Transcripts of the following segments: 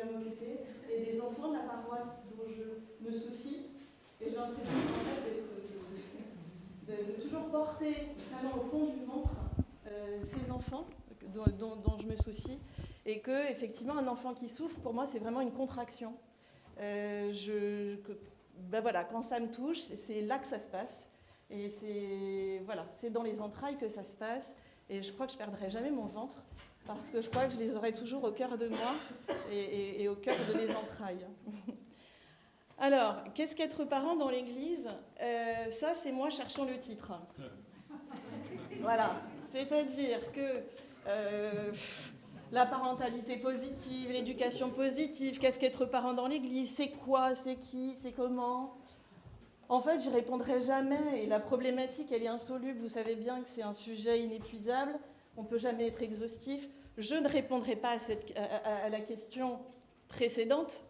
à m'occuper, et des enfants de la paroisse dont je me soucie. Et j'ai l'impression en fait, de toujours porter vraiment au fond du ventre ces enfants dont je me soucie. Et que, effectivement, un enfant qui souffre, pour moi, c'est vraiment une contraction. Voilà, quand ça me touche, c'est là que ça se passe. Et c'est dans les entrailles que ça se passe. Et je crois que je ne perdrai jamais mon ventre, parce que je crois que je les aurai toujours au cœur de moi et au cœur de mes entrailles. Alors, qu'est-ce qu'être parent dans l'Église ? Ça, c'est moi cherchant le titre. Voilà, c'est-à-dire que la parentalité positive, l'éducation positive, qu'est-ce qu'être parent dans l'Église ? C'est quoi ? C'est qui ? C'est comment ? En fait, je n'y répondrai jamais, et la problématique, elle est insoluble. Vous savez bien que c'est un sujet inépuisable, on ne peut jamais être exhaustif. Je ne répondrai pas à la question précédente.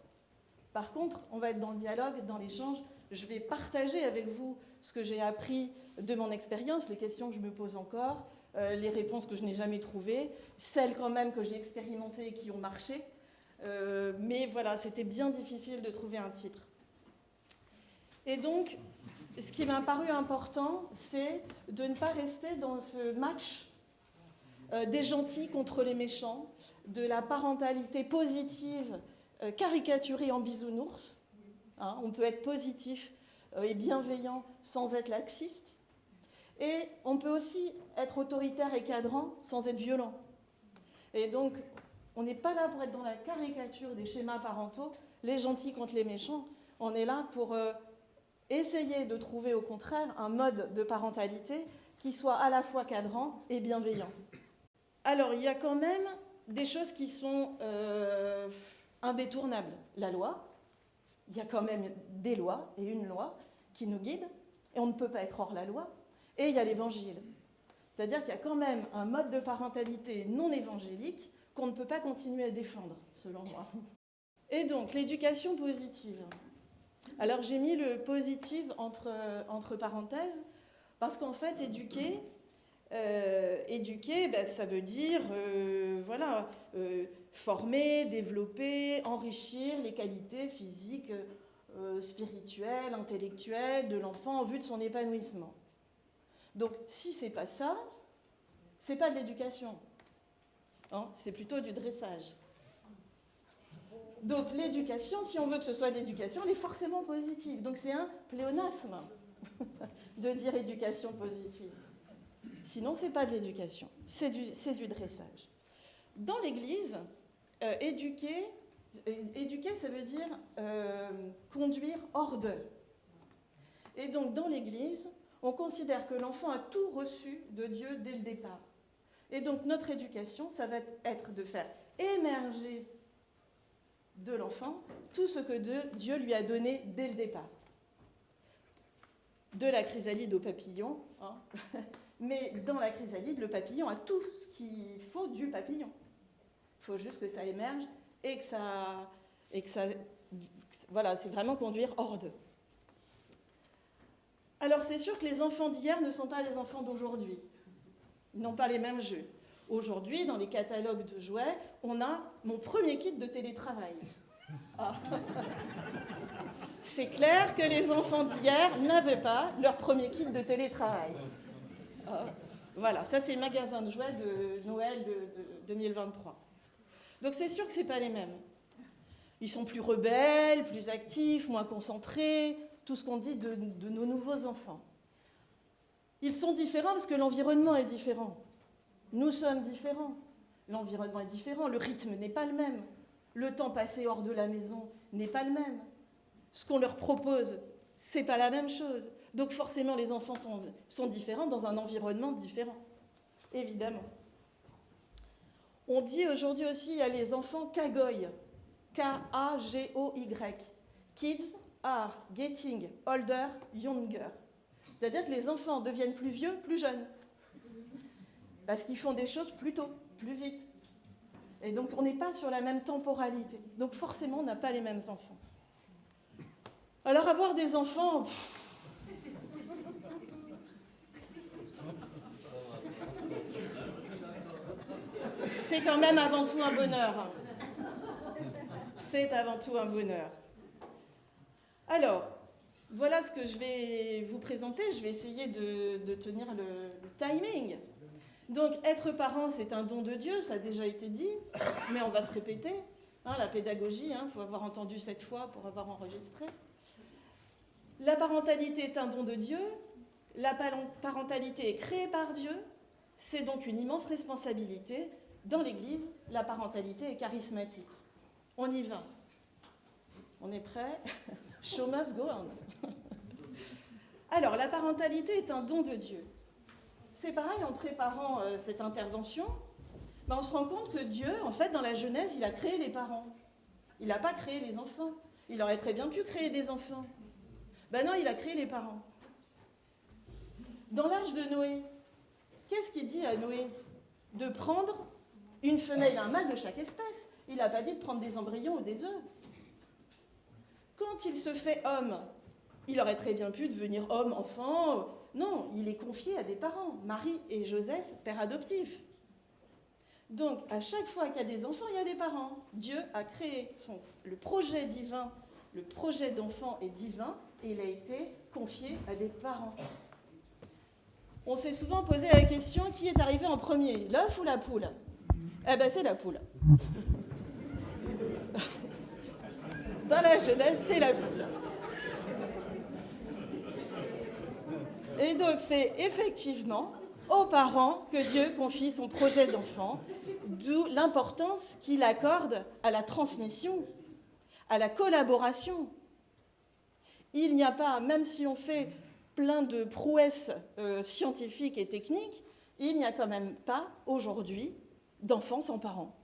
Par contre, on va être dans le dialogue, dans l'échange. Je vais partager avec vous ce que j'ai appris de mon expérience, les questions que je me pose encore, les réponses que je n'ai jamais trouvées, celles quand même que j'ai expérimentées et qui ont marché. Mais voilà, c'était bien difficile de trouver un titre. Et donc, ce qui m'a paru important, c'est de ne pas rester dans ce match des gentils contre les méchants, de la parentalité positive caricaturée en bisounours. Hein, on peut être positif et bienveillant sans être laxiste. Et on peut aussi être autoritaire et cadrant sans être violent. Et donc, on n'est pas là pour être dans la caricature des schémas parentaux, les gentils contre les méchants. On est là pour essayer de trouver au contraire un mode de parentalité qui soit à la fois cadrant et bienveillant. Alors, il y a quand même des choses qui sont indétournables. La loi, il y a quand même des lois et une loi qui nous guide, et on ne peut pas être hors la loi. Et il y a l'évangile. C'est-à-dire qu'il y a quand même un mode de parentalité non évangélique qu'on ne peut pas continuer à défendre, selon moi. Et donc, l'éducation positive. Alors, j'ai mis le positif entre parenthèses, parce qu'en fait, éduquer, ça veut dire former, développer, enrichir les qualités physiques, spirituelles, intellectuelles de l'enfant en vue de son épanouissement. Donc, si c'est pas ça, c'est pas de l'éducation. Hein, c'est plutôt du dressage. Donc, l'éducation, si on veut que ce soit de l'éducation, elle est forcément positive. Donc, c'est un pléonasme de dire éducation positive. Sinon, c'est pas de l'éducation, c'est du dressage. Dans l'Église, éduquer, ça veut dire conduire hors d'eux. Et donc, dans l'Église, on considère que l'enfant a tout reçu de Dieu dès le départ. Et donc, notre éducation, ça va être de faire émerger de l'enfant tout ce que Dieu lui a donné dès le départ. De la chrysalide au papillon, hein. Mais dans la chrysalide, le papillon a tout ce qu'il faut du papillon. Il faut juste que ça émerge et que ça voilà, c'est vraiment conduire hors d'eux. Alors c'est sûr que les enfants d'hier ne sont pas les enfants d'aujourd'hui. Ils n'ont pas les mêmes jeux. Aujourd'hui, dans les catalogues de jouets, on a mon premier kit de télétravail. Ah. C'est clair que les enfants d'hier n'avaient pas leur premier kit de télétravail. Voilà, ça c'est le magasin de jouets de Noël de 2023. Donc c'est sûr que ce n'est pas les mêmes. Ils sont plus rebelles, plus actifs, moins concentrés, tout ce qu'on dit de nos nouveaux enfants. Ils sont différents parce que l'environnement est différent. Nous sommes différents. L'environnement est différent, le rythme n'est pas le même. Le temps passé hors de la maison n'est pas le même. Ce qu'on leur propose, ce n'est pas la même chose. Donc forcément, les enfants sont différents dans un environnement différent, évidemment. On dit aujourd'hui aussi, il y a les enfants Kagoy, K-A-G-O-Y. Kids are getting older, younger. C'est-à-dire que les enfants deviennent plus vieux, plus jeunes. Parce qu'ils font des choses plus tôt, plus vite. Et donc, on n'est pas sur la même temporalité. Donc, forcément, on n'a pas les mêmes enfants. Alors, avoir des enfants... c'est quand même avant tout un bonheur. c'est avant tout un bonheur. Alors, voilà ce que je vais vous présenter. Je vais essayer de tenir le timing. Donc, être parent, c'est un don de Dieu, ça a déjà été dit, mais on va se répéter. La pédagogie, faut avoir entendu 7 fois pour avoir enregistré. La parentalité est un don de Dieu. La parentalité est créée par Dieu. C'est donc une immense responsabilité. Dans l'Église, la parentalité est charismatique. On y va. On est prêt? Show must go on. Alors, la parentalité est un don de Dieu. C'est pareil, en préparant cette intervention, on se rend compte que Dieu, en fait, dans la Genèse, il a créé les parents. Il n'a pas créé les enfants. Il aurait très bien pu créer des enfants. Ben non, il a créé les parents. Dans l'arche de Noé, qu'est-ce qu'il dit à Noé? De prendre une femelle et un mâle de chaque espèce. Il n'a pas dit de prendre des embryons ou des œufs. Quand il se fait homme, il aurait très bien pu devenir homme, enfant. Non, il est confié à des parents. Marie et Joseph, père adoptif. Donc, à chaque fois qu'il y a des enfants, il y a des parents. Dieu a créé le projet divin, le projet d'enfant est divin, et il a été confié à des parents. On s'est souvent posé la question, qui est arrivé en premier, l'œuf ou la poule? Eh bien, c'est la poule. Dans la Genèse, c'est la poule. Et donc, c'est effectivement aux parents que Dieu confie son projet d'enfant, d'où l'importance qu'il accorde à la transmission, à la collaboration. Il n'y a pas, même si on fait plein de prouesses scientifiques et techniques, il n'y a quand même pas, aujourd'hui, d'enfants sans parents.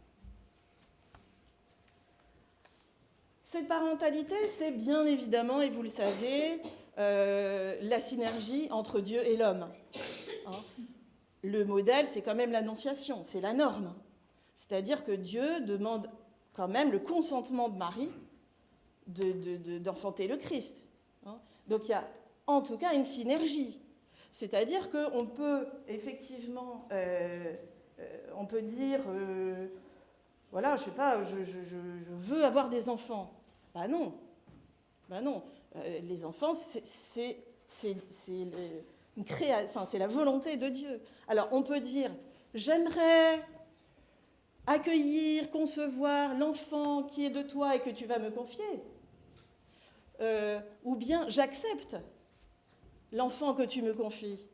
Cette parentalité, c'est bien évidemment, et vous le savez, la synergie entre Dieu et l'homme. Le modèle, c'est quand même l'Annonciation, c'est la norme. C'est-à-dire que Dieu demande quand même le consentement de Marie d'enfanter le Christ. Donc il y a en tout cas une synergie. C'est-à-dire qu'on peut effectivement, on peut dire, voilà, je sais pas, je veux avoir des enfants. Ben non. Les enfants, c'est la volonté de Dieu. Alors on peut dire, j'aimerais accueillir, concevoir l'enfant qui est de toi et que tu vas me confier. Ou bien j'accepte l'enfant que tu me confies.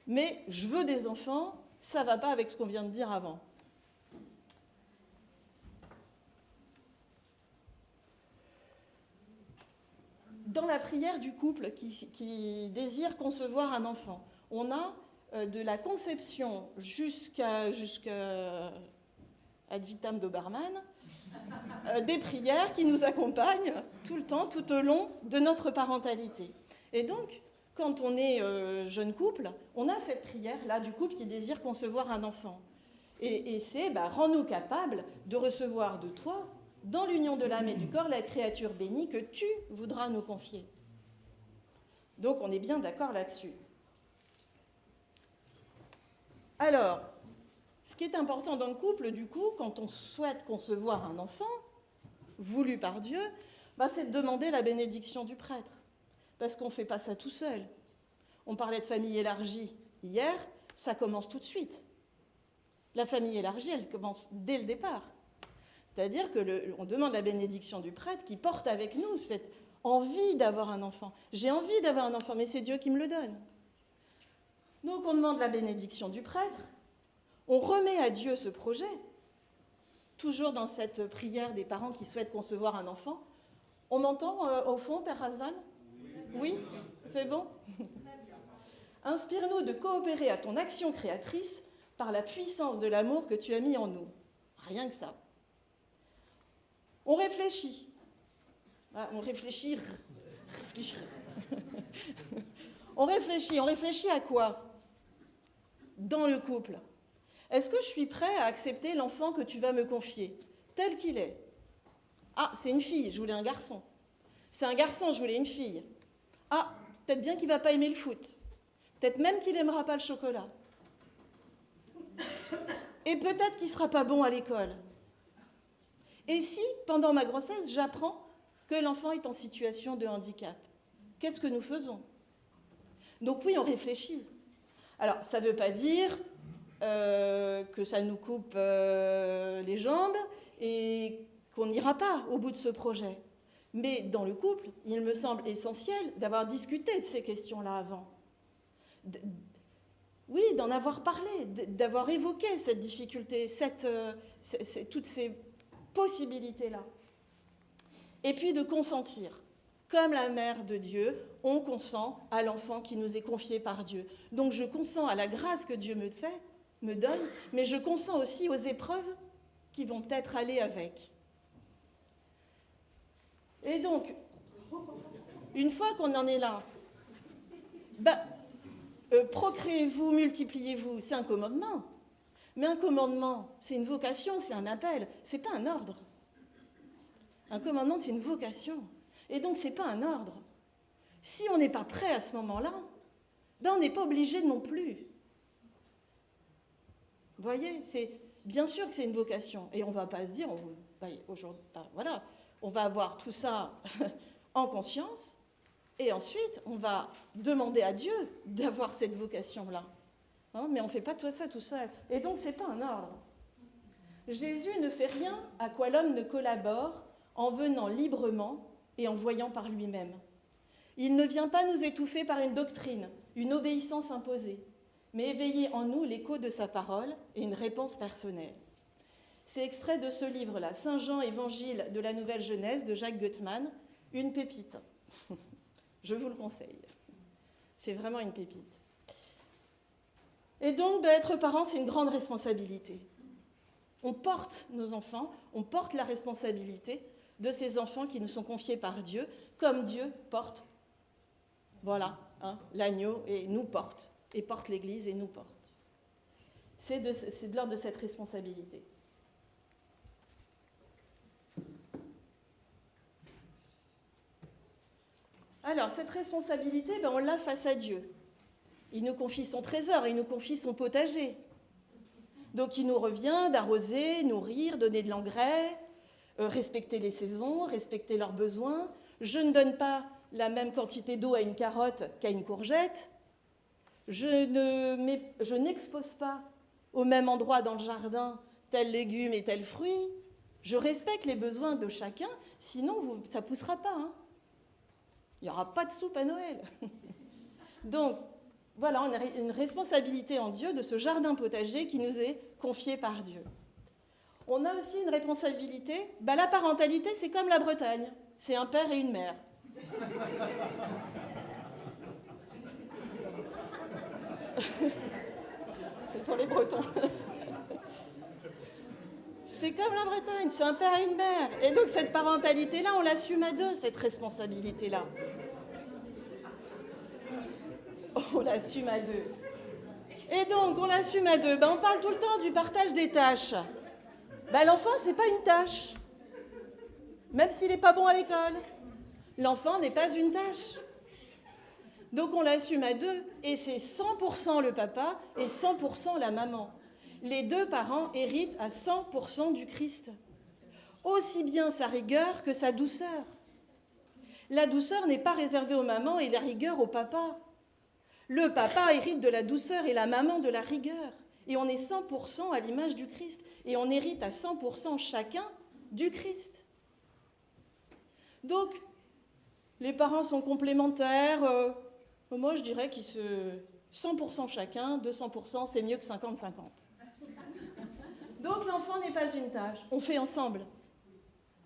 Mais je veux des enfants, ça ne va pas avec ce qu'on vient de dire avant. Dans la prière du couple qui désire concevoir un enfant, on a de la conception jusqu'à ad vitam Doberman, des prières qui nous accompagnent tout le temps, tout au long de notre parentalité. Et donc, quand on est jeune couple, on a cette prière-là du couple qui désire concevoir un enfant. Et c'est, rends-nous capables de recevoir de toi, dans l'union de l'âme et du corps, la créature bénie que tu voudras nous confier. Donc, on est bien d'accord là-dessus. Alors, ce qui est important dans le couple, du coup, quand on souhaite concevoir un enfant, voulu par Dieu, c'est de demander la bénédiction du prêtre. Parce qu'on ne fait pas ça tout seul. On parlait de famille élargie hier, ça commence tout de suite. La famille élargie, elle commence dès le départ. C'est-à-dire qu'on demande la bénédiction du prêtre qui porte avec nous cette envie d'avoir un enfant. J'ai envie d'avoir un enfant, mais c'est Dieu qui me le donne. Donc on demande la bénédiction du prêtre, on remet à Dieu ce projet, toujours dans cette prière des parents qui souhaitent concevoir un enfant. On m'entend au fond, Père Razvan? Oui? C'est bon? Inspire-nous de coopérer à ton action créatrice par la puissance de l'amour que tu as mis en nous. Rien que ça. On réfléchit. On réfléchit. On réfléchit à quoi? Dans le couple. Est-ce que je suis prêt à accepter l'enfant que tu vas me confier, tel qu'il est? Ah, c'est une fille, je voulais un garçon. C'est un garçon, je voulais une fille. Ah, peut-être bien qu'il ne va pas aimer le foot. Peut-être même qu'il n'aimera pas le chocolat. Et peut-être qu'il ne sera pas bon à l'école. Et si, pendant ma grossesse, j'apprends que l'enfant est en situation de handicap, qu'est-ce que nous faisons? Donc oui, on réfléchit. Alors, ça ne veut pas dire que ça nous coupe les jambes et qu'on n'ira pas au bout de ce projet. Mais dans le couple, il me semble essentiel d'avoir discuté de ces questions-là avant. Oui, d'en avoir parlé, d'avoir évoqué cette difficulté, toutes ces possibilités-là. Et puis de consentir. Comme la mère de Dieu, on consent à l'enfant qui nous est confié par Dieu. Donc je consens à la grâce que Dieu me donne, mais je consens aussi aux épreuves qui vont peut-être aller avec. Et donc, une fois qu'on en est là, procréez-vous, multipliez-vous, c'est un commandement. Mais un commandement, c'est une vocation, c'est un appel, c'est pas un ordre. Un commandement, c'est une vocation. Et donc, c'est pas un ordre. Si on n'est pas prêt à ce moment-là, on n'est pas obligé non plus. Vous voyez, bien sûr que c'est une vocation. Et on ne va pas se dire, on va avoir tout ça en conscience, et ensuite, on va demander à Dieu d'avoir cette vocation-là. Hein, mais on ne fait pas tout ça tout seul. Et donc, ce n'est pas un ordre. Jésus ne fait rien à quoi l'homme ne collabore en venant librement et en voyant par lui-même. Il ne vient pas nous étouffer par une doctrine, une obéissance imposée, mais éveiller en nous l'écho de sa parole et une réponse personnelle. C'est extrait de ce livre-là, Saint Jean, Évangile de la Nouvelle Genèse, de Jacques Goettman, une pépite. Je vous le conseille. C'est vraiment une pépite. Et donc, être parent, c'est une grande responsabilité. On porte nos enfants, on porte la responsabilité de ces enfants qui nous sont confiés par Dieu, comme Dieu porte, l'agneau et nous porte, et porte l'Église et nous porte. C'est de l'ordre de cette responsabilité. Alors, cette responsabilité, on l'a face à Dieu. Il nous confie son trésor, il nous confie son potager. Donc, il nous revient d'arroser, nourrir, donner de l'engrais, respecter les saisons, respecter leurs besoins. Je ne donne pas la même quantité d'eau à une carotte qu'à une courgette. Je n'expose pas au même endroit dans le jardin tel légume et tel fruit. Je respecte les besoins de chacun, sinon ça ne poussera pas. Hein. Il n'y aura pas de soupe à Noël. Donc, voilà, on a une responsabilité en Dieu de ce jardin potager qui nous est confié par Dieu. On a aussi une responsabilité, la parentalité, c'est comme la Bretagne, c'est un père et une mère. C'est pour les Bretons. C'est comme la Bretagne, c'est un père et une mère. Et donc cette parentalité-là, on l'assume à deux, cette responsabilité-là. On l'assume à deux. Et donc, on l'assume à deux. On parle tout le temps du partage des tâches. L'enfant, c'est pas une tâche. Même s'il n'est pas bon à l'école. L'enfant n'est pas une tâche. Donc, on l'assume à deux. Et c'est 100% le papa et 100% la maman. Les deux parents héritent à 100% du Christ. Aussi bien sa rigueur que sa douceur. La douceur n'est pas réservée aux mamans et la rigueur au papa. Le papa hérite de la douceur et la maman de la rigueur. Et on est 100% à l'image du Christ. Et on hérite à 100% chacun du Christ. Donc, les parents sont complémentaires. Moi, je dirais qu'ils 100% chacun, 200%, c'est mieux que 50-50. Donc, l'enfant n'est pas une tâche. On fait ensemble.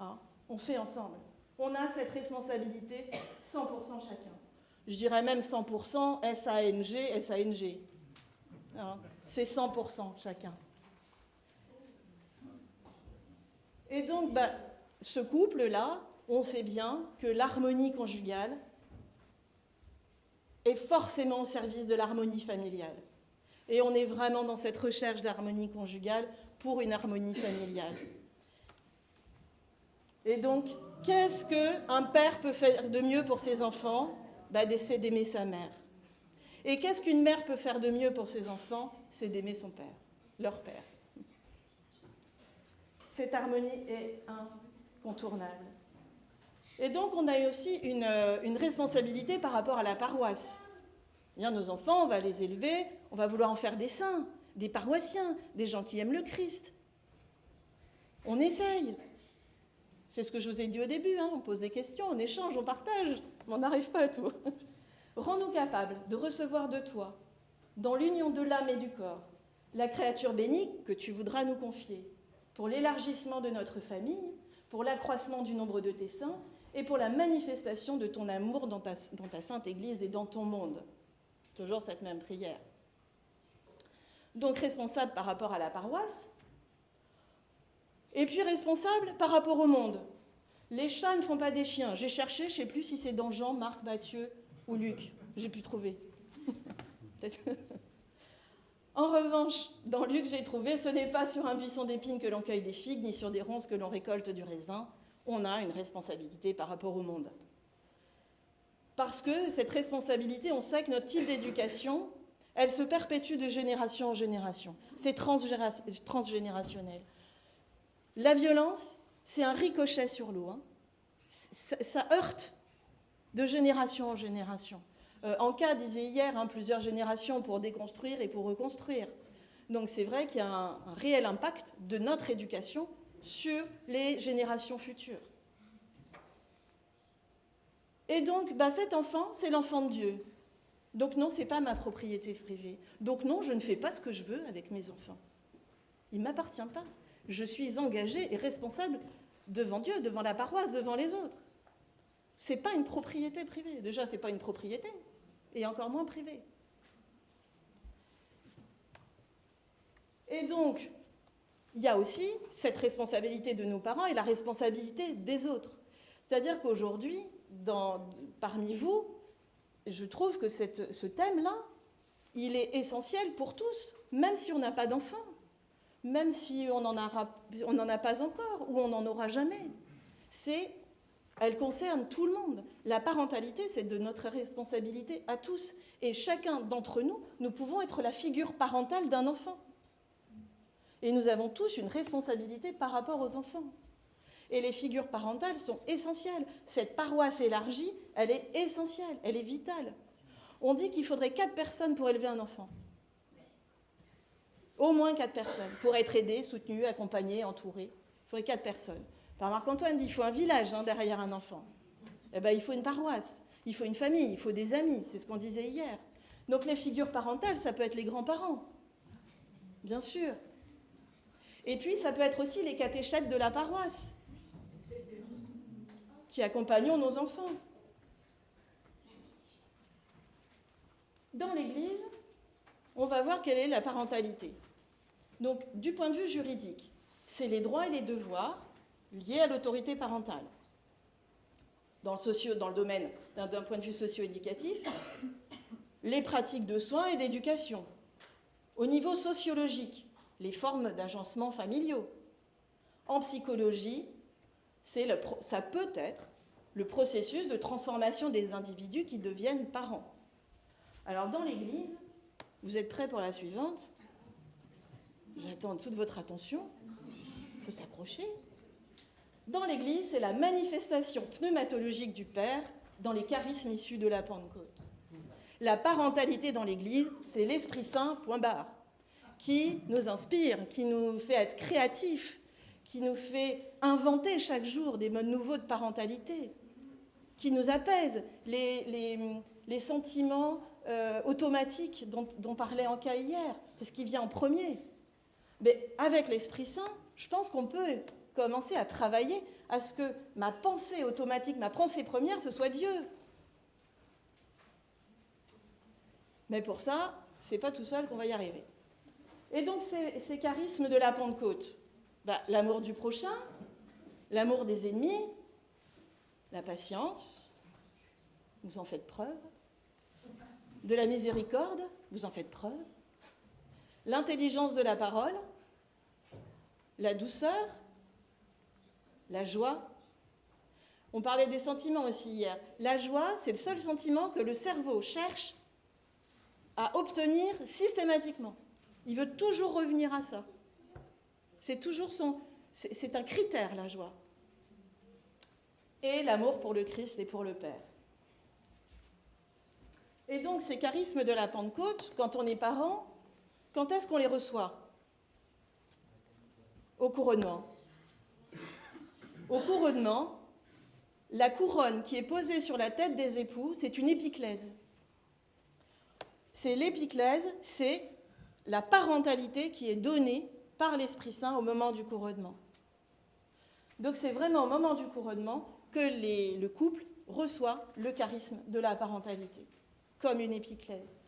Hein, on fait ensemble. On a cette responsabilité 100% chacun. Je dirais même 100% SANG, SANG. Hein, c'est 100% chacun. Et donc, ce couple-là, on sait bien que l'harmonie conjugale est forcément au service de l'harmonie familiale. Et on est vraiment dans cette recherche d'harmonie conjugale pour une harmonie familiale. Et donc, qu'est-ce qu'un père peut faire de mieux pour ses enfants ? C'est d'aimer sa mère. Et qu'est-ce qu'une mère peut faire de mieux pour ses enfants ? C'est d'aimer son père, leur père. Cette harmonie est incontournable. Et donc, on a aussi une responsabilité par rapport à la paroisse. Bien, nos enfants, on va les élever, on va vouloir en faire des saints, des paroissiens, des gens qui aiment le Christ. On essaye. C'est ce que je vous ai dit au début, on pose des questions, on échange, on partage, mais on n'arrive pas à tout. Rends-nous capables de recevoir de toi, dans l'union de l'âme et du corps, la créature bénie que tu voudras nous confier, pour l'élargissement de notre famille, pour l'accroissement du nombre de tes saints, et pour la manifestation de ton amour dans ta sainte Église et dans ton monde. Toujours cette même prière. Donc responsable par rapport à la paroisse, et puis responsable par rapport au monde. Les chats ne font pas des chiens. J'ai cherché, je ne sais plus si c'est dans Jean, Marc, Matthieu ou Luc. J'ai pu trouver. En revanche, dans Luc, j'ai trouvé, ce n'est pas sur un buisson d'épines que l'on cueille des figues, ni sur des ronces que l'on récolte du raisin. On a une responsabilité par rapport au monde. Parce que cette responsabilité, on sait que notre type d'éducation, elle se perpétue de génération en génération. C'est transgénérationnel. La violence, c'est un ricochet sur l'eau. Ça heurte de génération en génération. Anka disait hier, plusieurs générations pour déconstruire et pour reconstruire. Donc c'est vrai qu'il y a un réel impact de notre éducation sur les générations futures. Et donc, cet enfant, c'est l'enfant de Dieu. Donc non, ce n'est pas ma propriété privée. Donc non, je ne fais pas ce que je veux avec mes enfants. Il ne m'appartient pas. Je suis engagée et responsable devant Dieu, devant la paroisse, devant les autres. Ce n'est pas une propriété privée. Déjà, ce n'est pas une propriété, et encore moins privée. Et donc, il y a aussi cette responsabilité de nos parents et la responsabilité des autres. C'est-à-dire qu'aujourd'hui, parmi vous, je trouve que ce thème-là, il est essentiel pour tous, même si on n'a pas d'enfants, même si on n'en a pas encore ou on n'en aura jamais. Elle concerne tout le monde. La parentalité, c'est de notre responsabilité à tous. Et chacun d'entre nous, nous pouvons être la figure parentale d'un enfant. Et nous avons tous une responsabilité par rapport aux enfants. Et les figures parentales sont essentielles. Cette paroisse élargie, elle est essentielle, elle est vitale. On dit qu'il faudrait 4 personnes pour élever un enfant. Au moins 4 personnes, pour être aidé, soutenu, accompagné, entouré. Il faudrait 4 personnes. Par Marc-Antoine dit qu'il faut un village derrière un enfant. Eh bien, il faut une paroisse, il faut une famille, il faut des amis, c'est ce qu'on disait hier. Donc les figures parentales, ça peut être les grands-parents, bien sûr. Et puis, ça peut être aussi les catéchètes de la paroisse, qui accompagnons nos enfants. Dans l'Église, on va voir quelle est la parentalité. Donc, du point de vue juridique, c'est les droits et les devoirs liés à l'autorité parentale. Dans le domaine d'un point de vue socio-éducatif, les pratiques de soins et d'éducation. Au niveau sociologique, les formes d'agencement familiaux. En psychologie, ça peut être le processus de transformation des individus qui deviennent parents. Alors, dans l'Église, vous êtes prêts pour la suivante? J'attends toute votre attention. Il faut s'accrocher. Dans l'Église, c'est la manifestation pneumatologique du Père dans les charismes issus de la Pentecôte. La parentalité dans l'Église, c'est l'Esprit Saint, point barre, qui nous inspire, qui nous fait être créatifs, qui nous fait inventer chaque jour des modes nouveaux de parentalité, qui nous apaise les sentiments automatiques dont parlait Anka hier. C'est ce qui vient en premier. Mais avec l'Esprit Saint, je pense qu'on peut commencer à travailler à ce que ma pensée automatique, ma pensée première, ce soit Dieu. Mais pour ça, c'est pas tout seul qu'on va y arriver. Et donc, ces charismes de la Pentecôte, l'amour du prochain, l'amour des ennemis, la patience, vous en faites preuve, de la miséricorde, vous en faites preuve, l'intelligence de la parole, la douceur, la joie. On parlait des sentiments aussi hier. La joie, c'est le seul sentiment que le cerveau cherche à obtenir systématiquement. Il veut toujours revenir à ça. C'est toujours C'est un critère, la joie. Et l'amour pour le Christ et pour le Père. Et donc, ces charismes de la Pentecôte, quand on est parent, quand est-ce qu'on les reçoit? Au couronnement. Au couronnement, la couronne qui est posée sur la tête des époux, c'est une épiclèse. C'est l'épiclèse, c'est la parentalité qui est donnée par l'Esprit Saint au moment du couronnement. Donc c'est vraiment au moment du couronnement que le couple reçoit le charisme de la parentalité, comme une épiclèse.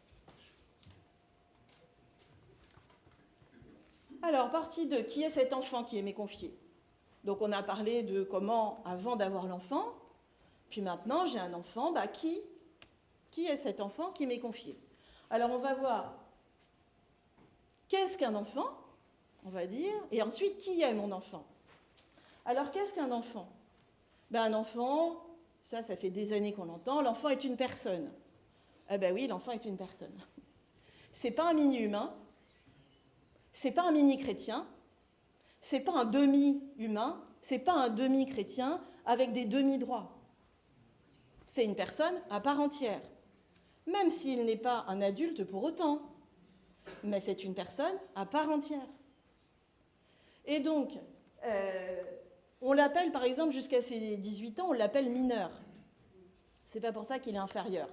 Alors, partie 2, qui est cet enfant qui m'est confié? Donc on a parlé de comment, avant d'avoir l'enfant, puis maintenant j'ai un enfant, qui est cet enfant qui m'est confié? Alors on va voir qu'est-ce qu'un enfant, on va dire, et ensuite qui est mon enfant? Alors qu'est-ce qu'un enfant? Un enfant, ça fait des années qu'on l'entend, l'enfant est une personne. Oui, l'enfant est une personne. C'est pas un mini-humain, c'est pas un mini-chrétien, c'est pas un demi-humain, c'est pas un demi-chrétien avec des demi-droits. C'est une personne à part entière, même s'il n'est pas un adulte pour autant, mais c'est une personne à part entière. Et donc, on l'appelle, par exemple, jusqu'à ses 18 ans, on l'appelle mineur. C'est pas pour ça qu'il est inférieur.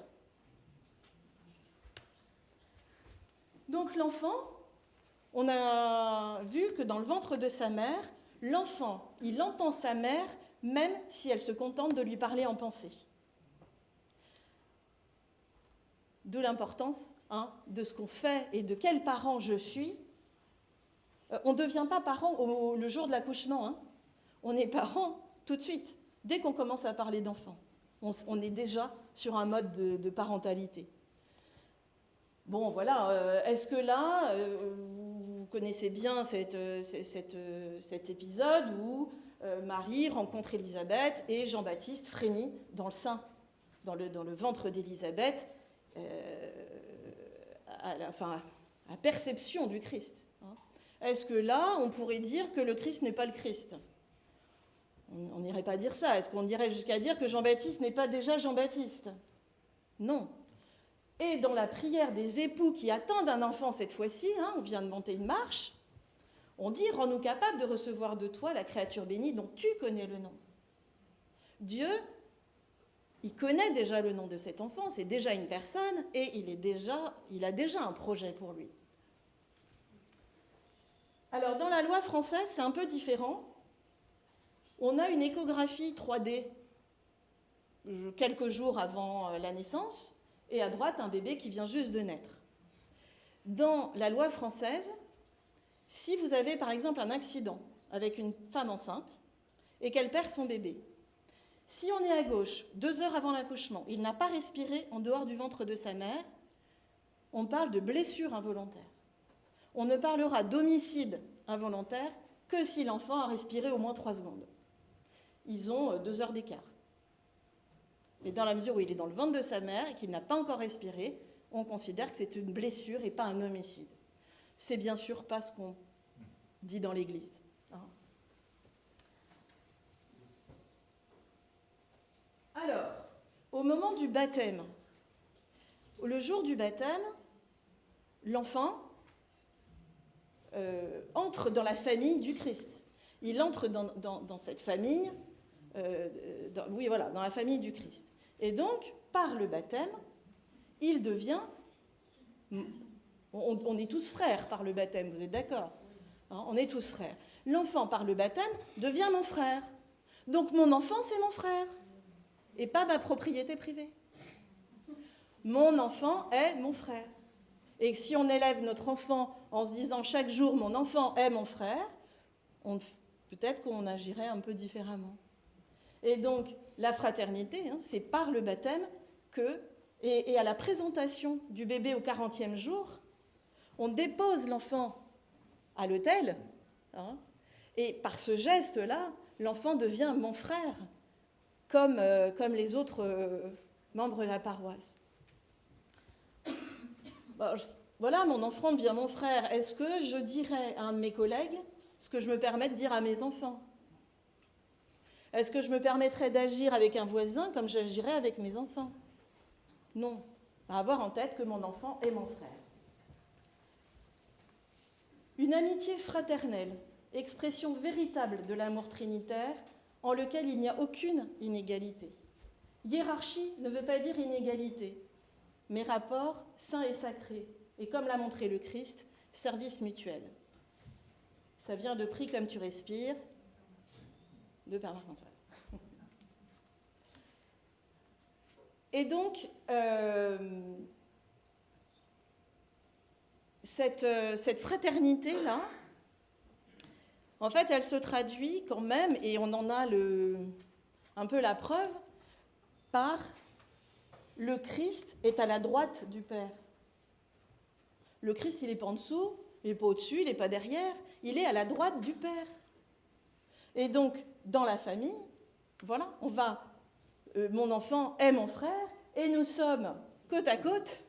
Donc l'enfant, on a vu que dans le ventre de sa mère, l'enfant, il entend sa mère même si elle se contente de lui parler en pensée. D'où l'importance de ce qu'on fait et de quel parent je suis. On ne devient pas parent le jour de l'accouchement. On est parent tout de suite, dès qu'on commence à parler d'enfant. On est déjà sur un mode de parentalité. Bon, voilà, est-ce que là, vous connaissez bien cet épisode où Marie rencontre Élisabeth et Jean-Baptiste frémit dans le sein, dans le ventre d'Élisabeth, à la perception du Christ. Est-ce que là, on pourrait dire que le Christ n'est pas le Christ? On n'irait pas dire ça. Est-ce qu'on irait jusqu'à dire que Jean-Baptiste n'est pas déjà Jean-Baptiste? Non. Et dans la prière des époux qui attendent un enfant cette fois-ci, on vient de monter une marche, on dit « Rends-nous capables de recevoir de toi la créature bénie dont tu connais le nom ». Dieu, il connaît déjà le nom de cet enfant, c'est déjà une personne et il a déjà un projet pour lui. Alors dans la loi française, c'est un peu différent. On a une échographie 3D quelques jours avant la naissance, et à droite, un bébé qui vient juste de naître. Dans la loi française, si vous avez par exemple un accident avec une femme enceinte et qu'elle perd son bébé, si on est à gauche, 2 heures avant l'accouchement, il n'a pas respiré en dehors du ventre de sa mère, on parle de blessure involontaire. On ne parlera d'homicide involontaire que si l'enfant a respiré au moins 3 secondes. Ils ont 2 heures d'écart. Mais dans la mesure où il est dans le ventre de sa mère et qu'il n'a pas encore respiré, on considère que c'est une blessure et pas un homicide. C'est bien sûr pas ce qu'on dit dans l'Église. Alors, au moment du baptême, le jour du baptême, l'enfant entre dans la famille du Christ. Il entre dans cette famille, dans la famille du Christ. Et donc, par le baptême, il devient... On est tous frères par le baptême, vous êtes d'accord? On est tous frères. L'enfant, par le baptême, devient mon frère. Donc, mon enfant, c'est mon frère. Et pas ma propriété privée. Mon enfant est mon frère. Et si on élève notre enfant en se disant chaque jour, mon enfant est mon frère, peut-être qu'on agirait un peu différemment. Et donc, la fraternité, c'est par le baptême que, et à la présentation du bébé au 40e jour, on dépose l'enfant à l'autel, et par ce geste-là, l'enfant devient mon frère, comme les autres membres de la paroisse. Voilà, mon enfant devient mon frère. Est-ce que je dirais à un de mes collègues, ce que je me permets de dire à mes enfants? Est-ce que je me permettrais d'agir avec un voisin comme j'agirais avec mes enfants? Non. À avoir en tête que mon enfant est mon frère. Une amitié fraternelle, expression véritable de l'amour trinitaire, en lequel il n'y a aucune inégalité. Hiérarchie ne veut pas dire inégalité, mais rapport saint et sacré, et comme l'a montré le Christ, service mutuel. Ça vient de Prie comme tu respires, de Père Marc-Antoine. Et donc, cette fraternité-là, en fait, elle se traduit quand même, et on en a un peu la preuve, par le Christ est à la droite du Père. Le Christ, il n'est pas en dessous, il n'est pas au-dessus, il n'est pas derrière, il est à la droite du Père. Et donc, dans la famille, voilà, mon enfant est mon frère, et nous sommes côte à côte,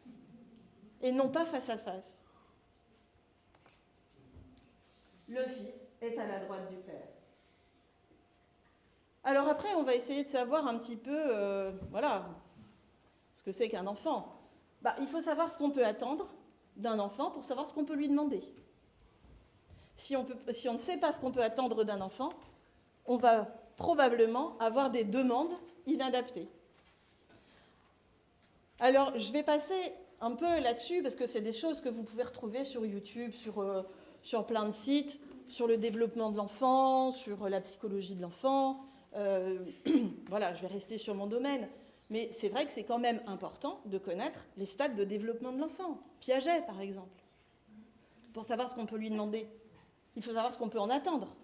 et non pas face à face. Le Fils est à la droite du Père. Alors après, on va essayer de savoir un petit peu, ce que c'est qu'un enfant. Il faut savoir ce qu'on peut attendre d'un enfant pour savoir ce qu'on peut lui demander. Si on ne sait pas ce qu'on peut attendre d'un enfant, on va probablement avoir des demandes inadaptées. Alors, je vais passer un peu là-dessus, parce que c'est des choses que vous pouvez retrouver sur YouTube, sur plein de sites, sur le développement de l'enfant, sur la psychologie de l'enfant. Voilà, je vais rester sur mon domaine. Mais c'est vrai que c'est quand même important de connaître les stades de développement de l'enfant. Piaget, par exemple. Pour savoir ce qu'on peut lui demander, il faut savoir ce qu'on peut en attendre.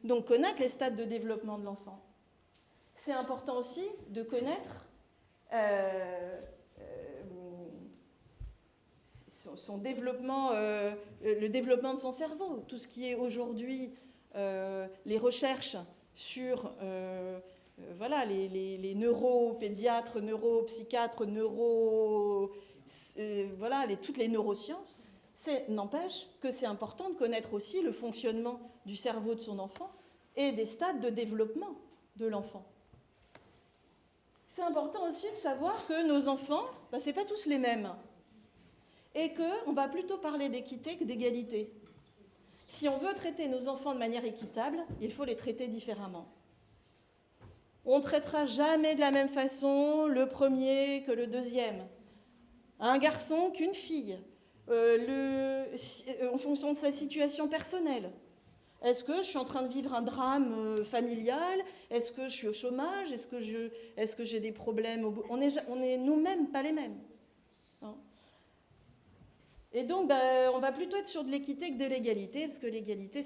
Donc, connaître les stades de développement de l'enfant. C'est important aussi de connaître son développement, le développement de son cerveau. Tout ce qui est aujourd'hui les recherches sur les neuropédiatres, neuropsychiatres, toutes les neurosciences, n'empêche que c'est important de connaître aussi le fonctionnement du cerveau de son enfant et des stades de développement de l'enfant. C'est important aussi de savoir que nos enfants, ce n'est pas tous les mêmes. Et qu'on va plutôt parler d'équité que d'égalité. Si on veut traiter nos enfants de manière équitable, il faut les traiter différemment. On ne traitera jamais de la même façon le premier que le deuxième. Un garçon qu'une fille, en fonction de sa situation personnelle. Est-ce que je suis en train de vivre un drame familial? Est-ce que je suis au chômage? Est-ce que j'ai des problèmes on est nous-mêmes pas les mêmes. Hein? Et donc, on va plutôt être sur de l'équité que de l'égalité, parce que l'égalité,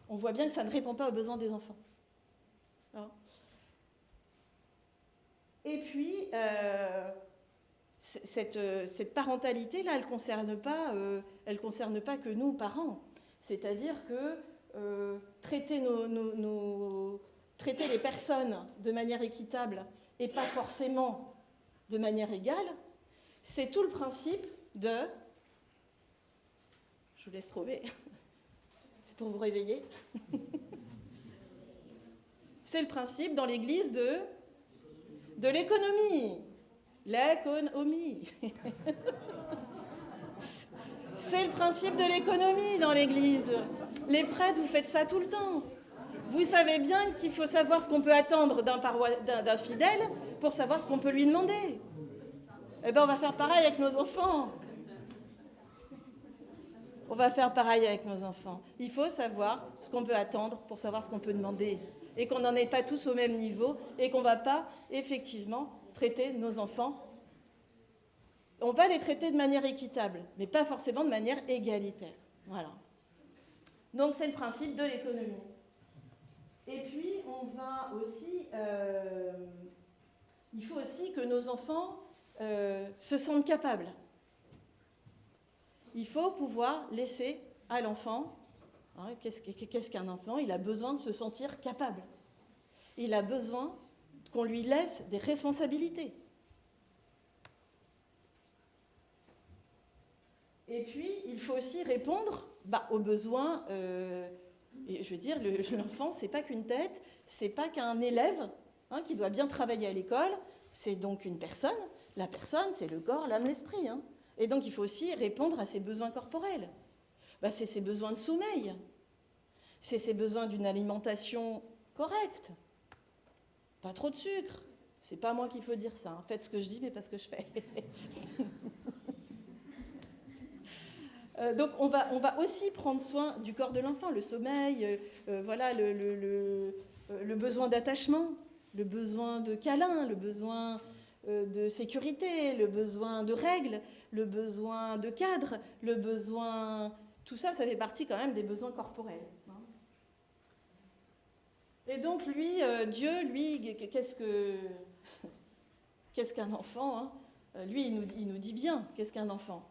on voit bien que ça ne répond pas aux besoins des enfants. Hein? Et puis, cette parentalité-là, elle ne concerne pas que nous, parents. C'est-à-dire que traiter les personnes de manière équitable et pas forcément de manière égale, c'est tout le principe de... Je vous laisse trouver. C'est pour vous réveiller. C'est le principe dans l'Église de l'économie. L'économie. C'est le principe de l'économie dans l'Église. Les prêtres, vous faites ça tout le temps. Vous savez bien qu'il faut savoir ce qu'on peut attendre d'un fidèle pour savoir ce qu'on peut lui demander. Eh bien, on va faire pareil avec nos enfants. On va faire pareil avec nos enfants. Il faut savoir ce qu'on peut attendre pour savoir ce qu'on peut demander. Et qu'on n'en est pas tous au même niveau et qu'on ne va pas, effectivement, traiter nos enfants. On va les traiter de manière équitable, mais pas forcément de manière égalitaire. Voilà. Donc, c'est le principe de l'économie. Et puis, on va aussi... il faut aussi que nos enfants se sentent capables. Il faut pouvoir laisser à l'enfant... Hein, qu'est-ce qu'un enfant? Il a besoin de se sentir capable. Il a besoin qu'on lui laisse des responsabilités. Et puis, il faut aussi répondre aux besoins. Et je veux dire, l'enfant, c'est pas qu'une tête, c'est pas qu'un élève qui doit bien travailler à l'école, c'est donc une personne. La personne, c'est le corps, l'âme, l'esprit. Et donc, il faut aussi répondre à ses besoins corporels. C'est ses besoins de sommeil, c'est ses besoins d'une alimentation correcte, pas trop de sucre. C'est pas moi qu'il faut dire ça. Faites ce que je dis, mais pas ce que je fais. Donc, on va aussi prendre soin du corps de l'enfant, le sommeil, voilà, le besoin d'attachement, le besoin de câlin, le besoin de sécurité, le besoin de règles, le besoin de cadre, le besoin... Tout ça, ça fait partie quand même des besoins corporels. Et donc, Dieu, lui, qu'est-ce qu'un enfant Lui, il nous dit bien, qu'est-ce qu'un enfant?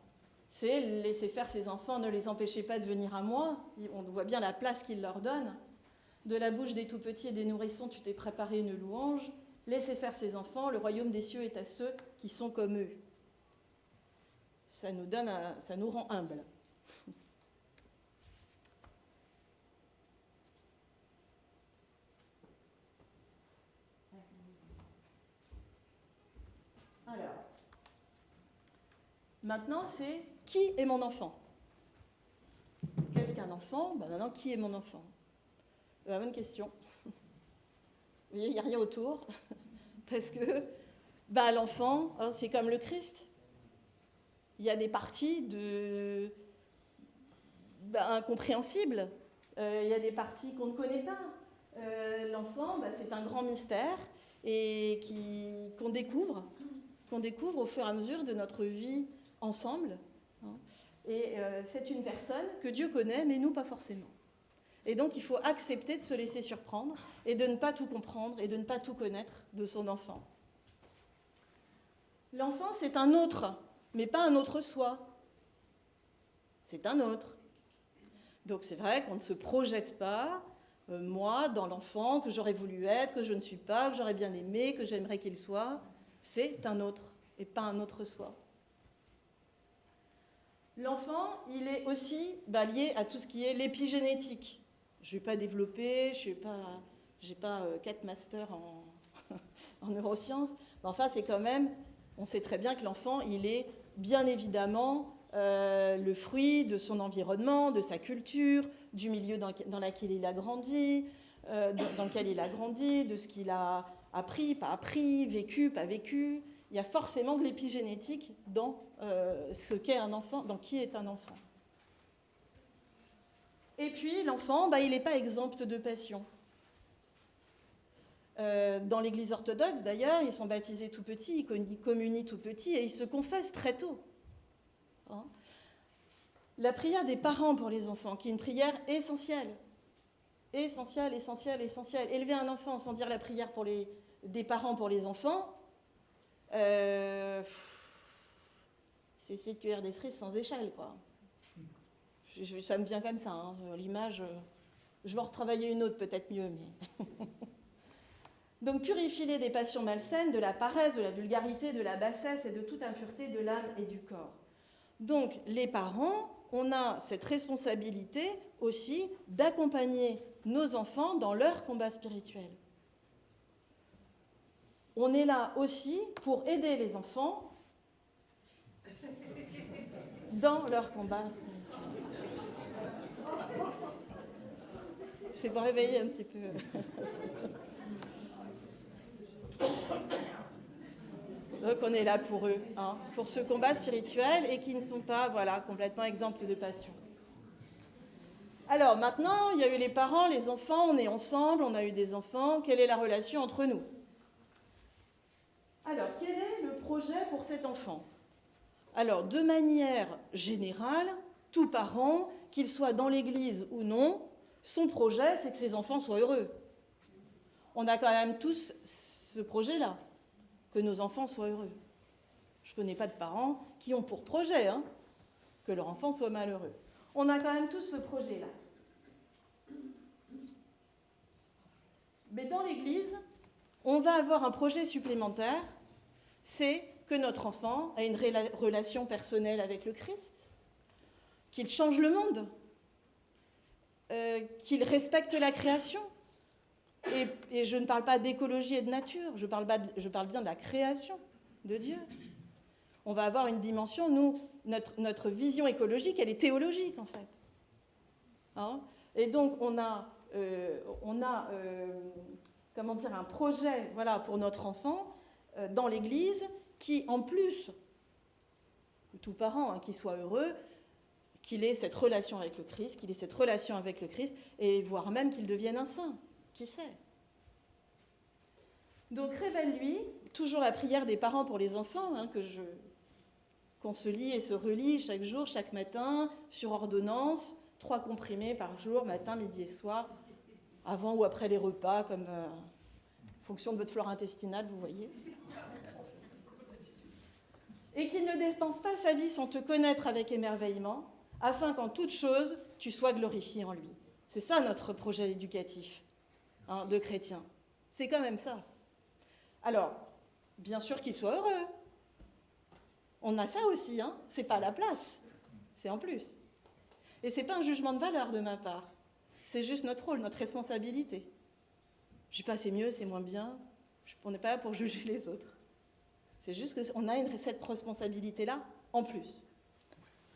C'est laisser faire ses enfants, ne les empêchez pas de venir à moi. On voit bien la place qu'il leur donne. De la bouche des tout-petits et des nourrissons, tu t'es préparé une louange. Laissez faire ses enfants, le royaume des cieux est à ceux qui sont comme eux. Ça nous rend humbles. Alors, maintenant, c'est qui est mon enfant? Qu'est-ce qu'un enfant? Maintenant, qui est mon enfant? Bonne question. Vous voyez, il n'y a rien autour. Parce que l'enfant, c'est comme le Christ. Il y a des parties incompréhensibles. Il y a des parties qu'on ne connaît pas. L'enfant, c'est un grand mystère et qu'on découvre au fur et à mesure de notre vie ensemble. Et c'est une personne que Dieu connaît, mais nous, pas forcément. Et donc, il faut accepter de se laisser surprendre et de ne pas tout comprendre et de ne pas tout connaître de son enfant. L'enfant, c'est un autre, mais pas un autre soi. C'est un autre. Donc, c'est vrai qu'on ne se projette pas, moi, dans l'enfant, que j'aurais voulu être, que je ne suis pas, que j'aurais bien aimé, que j'aimerais qu'il soit. C'est un autre, et pas un autre soi. L'enfant, il est aussi lié à tout ce qui est l'épigénétique. Je ne vais pas développer, je n'ai pas 4 masters en neurosciences, mais enfin, c'est quand même, on sait très bien que l'enfant, il est bien évidemment le fruit de son environnement, de sa culture, du milieu dans lequel il a grandi, de ce qu'il a appris, pas appris, vécu, pas vécu. Il y a forcément de l'épigénétique dans ce qu'est un enfant, dans qui est un enfant. Et puis l'enfant, il n'est pas exempt de passion. Dans l'Église orthodoxe, d'ailleurs, ils sont baptisés tout petits, ils communient tout petits et ils se confessent très tôt. La prière des parents pour les enfants, qui est une prière essentielle. Essentielle. Élever un enfant sans dire la prière des parents pour les enfants, c'est essayer de cueillir des cerises sans échelle, quoi. Ça me vient comme ça, l'image. Je vais en retravailler une autre, peut-être mieux, mais... Donc, purifiez-les des passions malsaines, de la paresse, de la vulgarité, de la bassesse et de toute impureté de l'âme et du corps. Donc, les parents, on a cette responsabilité aussi d'accompagner nos enfants dans leur combat spirituel. On est là aussi pour aider les enfants dans leur combat spirituel. C'est pour réveiller un petit peu. Donc on est là pour eux, pour ce combat spirituel et qui ne sont pas complètement exempts de passion. Alors maintenant, il y a eu les parents, les enfants, on est ensemble, on a eu des enfants. Quelle est la relation entre nous? Alors, quel est le projet pour cet enfant? Alors, de manière générale, tout parent, qu'il soit dans l'église ou non, son projet, c'est que ses enfants soient heureux. On a quand même tous ce projet-là, que nos enfants soient heureux. Je ne connais pas de parents qui ont pour projet que leur enfant soit malheureux. On a quand même tous ce projet-là. Mais dans l'Église, on va avoir un projet supplémentaire, c'est que notre enfant ait une relation personnelle avec le Christ, qu'il change le monde, qu'il respecte la création. Et je ne parle pas d'écologie et de nature, je parle bien de la création de Dieu. On va avoir une dimension, nous, notre vision écologique, elle est théologique en fait. Hein? Et donc on a comment dire, un projet, voilà, pour notre enfant dans l'Église qui, en plus, tout parent hein, qui soit heureux, qu'il ait cette relation avec le Christ, et voire même qu'il devienne un saint. Qui sait? Donc, révèle-lui, toujours la prière des parents pour les enfants, hein, qu'on se lit et se relit chaque jour, chaque matin, sur ordonnance, 3 comprimés par jour, matin, midi et soir, avant ou après les repas, comme en fonction de votre flore intestinale, vous voyez. Et qu'il ne dépense pas sa vie sans te connaître avec émerveillement, afin qu'en toute chose, tu sois glorifié en lui. C'est ça notre projet éducatif. Hein, de chrétiens. C'est quand même ça. Alors, bien sûr qu'il soit heureux. On a ça aussi, hein. C'est pas à la place, c'est en plus. Et c'est pas un jugement de valeur de ma part. C'est juste notre rôle, notre responsabilité. Je dis pas c'est mieux, c'est moins bien. On n'est pas là pour juger les autres. C'est juste qu'on a cette responsabilité-là en plus,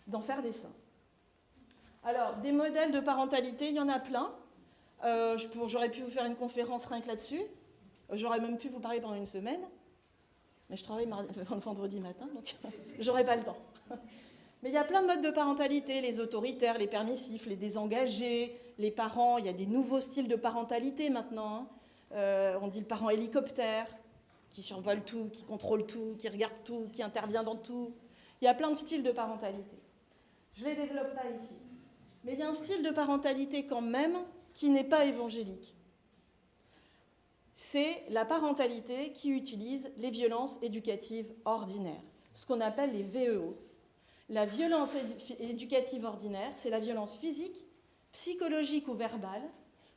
d'en faire des saints. Alors, des modèles de parentalité, il y en a plein. J'aurais pu vous faire une conférence rien que là-dessus. J'aurais même pu vous parler pendant une semaine. Mais je travaille vendredi matin, donc j'aurais pas le temps. Mais il y a plein de modes de parentalité, les autoritaires, les permissifs, les désengagés, les parents. Il y a des nouveaux styles de parentalité maintenant. Hein. On dit le parent hélicoptère, qui survole tout, qui contrôle tout, qui regarde tout, qui intervient dans tout. Il y a plein de styles de parentalité. Je ne les développe pas ici. Mais il y a un style de parentalité quand même qui n'est pas évangélique. C'est la parentalité qui utilise les violences éducatives ordinaires, ce qu'on appelle les VEO. La violence éducative ordinaire, c'est la violence physique, psychologique ou verbale,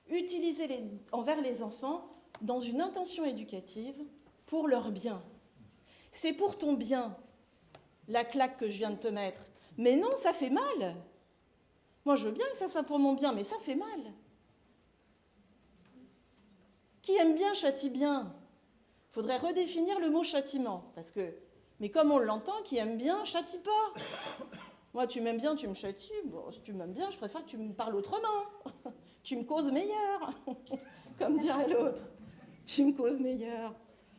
utilisée envers les enfants dans une intention éducative pour leur bien. C'est pour ton bien, la claque que je viens de te mettre. Mais non, ça fait mal. Moi, je veux bien que ça soit pour mon bien, mais ça fait mal. Qui aime bien châtie bien. Il faudrait redéfinir le mot châtiment. Mais comme on l'entend, qui aime bien châtie pas. Moi, tu m'aimes bien, tu me châties. Bon, si tu m'aimes bien, je préfère que tu me parles autrement. Tu me causes meilleur, comme dirait l'autre. Tu me causes meilleur.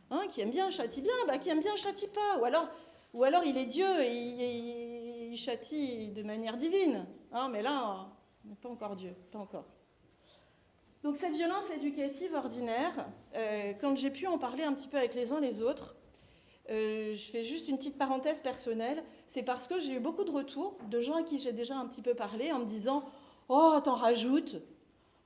Hein, qui aime bien châtie bien, bah, qui aime bien châtie pas. Ou alors il est Dieu et il châtie de manière divine. Hein, mais là, on n'est pas encore Dieu, pas encore. Donc cette violence éducative ordinaire, quand j'ai pu en parler un petit peu avec les uns les autres, je fais juste une petite parenthèse personnelle, c'est parce que j'ai eu beaucoup de retours de gens à qui j'ai déjà un petit peu parlé en me disant « Oh, t'en rajoutes,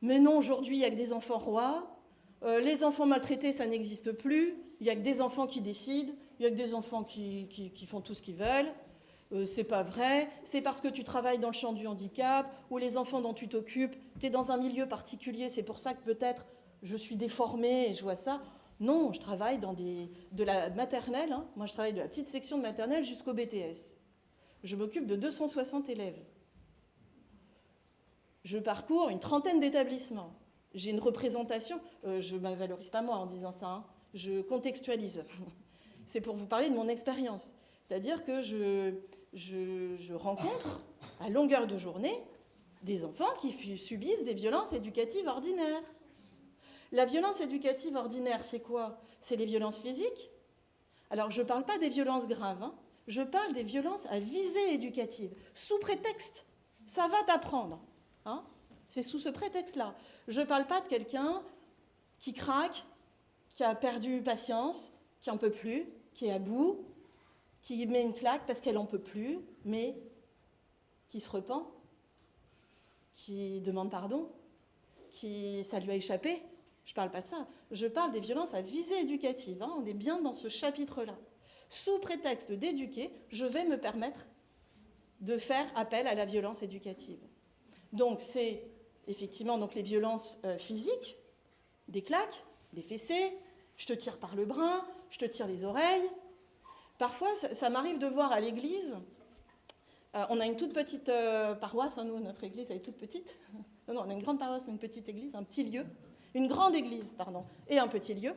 mais non, aujourd'hui, il n'y a que des enfants rois, les enfants maltraités, ça n'existe plus, il n'y a que des enfants qui décident, il n'y a que des enfants qui font tout ce qu'ils veulent. » C'est pas vrai, c'est parce que tu travailles dans le champ du handicap, ou les enfants dont tu t'occupes, tu es dans un milieu particulier, c'est pour ça que peut-être je suis déformée et je vois ça. Non, je travaille de la maternelle, hein. Moi je travaille de la petite section de maternelle jusqu'au BTS. Je m'occupe de 260 élèves. Je parcours une trentaine d'établissements. J'ai une représentation, je ne me valorise pas moi en disant ça, hein. Je contextualise. C'est pour vous parler de mon expérience. C'est-à-dire que je rencontre à longueur de journée des enfants qui subissent des violences éducatives ordinaires. La violence éducative ordinaire, c'est quoi? C'est les violences physiques. Alors, je ne parle pas des violences graves, hein. Je parle des violences à visée éducative, sous prétexte, ça va t'apprendre. Hein. C'est sous ce prétexte-là. Je ne parle pas de quelqu'un qui craque, qui a perdu patience, qui n'en peut plus, qui est à bout, qui met une claque parce qu'elle n'en peut plus, mais qui se repent, qui demande pardon, qui ça lui a échappé. Je ne parle pas de ça. Je parle des violences à visée éducative. Hein. On est bien dans ce chapitre-là. Sous prétexte d'éduquer, je vais me permettre de faire appel à la violence éducative. Donc, c'est effectivement donc, les violences physiques, des claques, des fessées, je te tire par le bras, je te tire les oreilles. Parfois, ça m'arrive de voir à l'église, on a une toute petite paroisse, hein, nous, notre église, elle est toute petite, Non, on a une grande paroisse, une petite église, un petit lieu. Une grande église, pardon, et un petit lieu.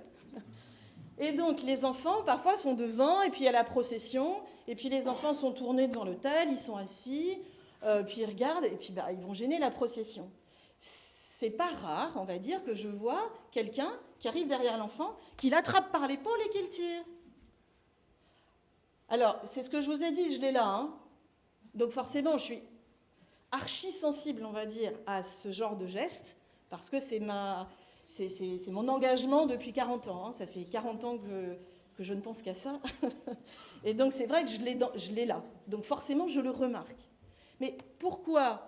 Et donc, les enfants, parfois, sont devant, et puis il y a la procession, et puis les enfants sont tournés devant l'autel, ils sont assis, puis ils regardent, et puis ils vont gêner la procession. C'est pas rare, on va dire, que je vois quelqu'un qui arrive derrière l'enfant, qui l'attrape par l'épaule et qui le tire. Alors, c'est ce que je vous ai dit, je l'ai là, hein. Donc forcément, je suis archi sensible, on va dire, à ce genre de geste, parce que c'est mon engagement depuis 40 ans. Hein. Ça fait 40 ans que je ne pense qu'à ça. Et donc c'est vrai que je l'ai là. Donc forcément, je le remarque. Mais pourquoi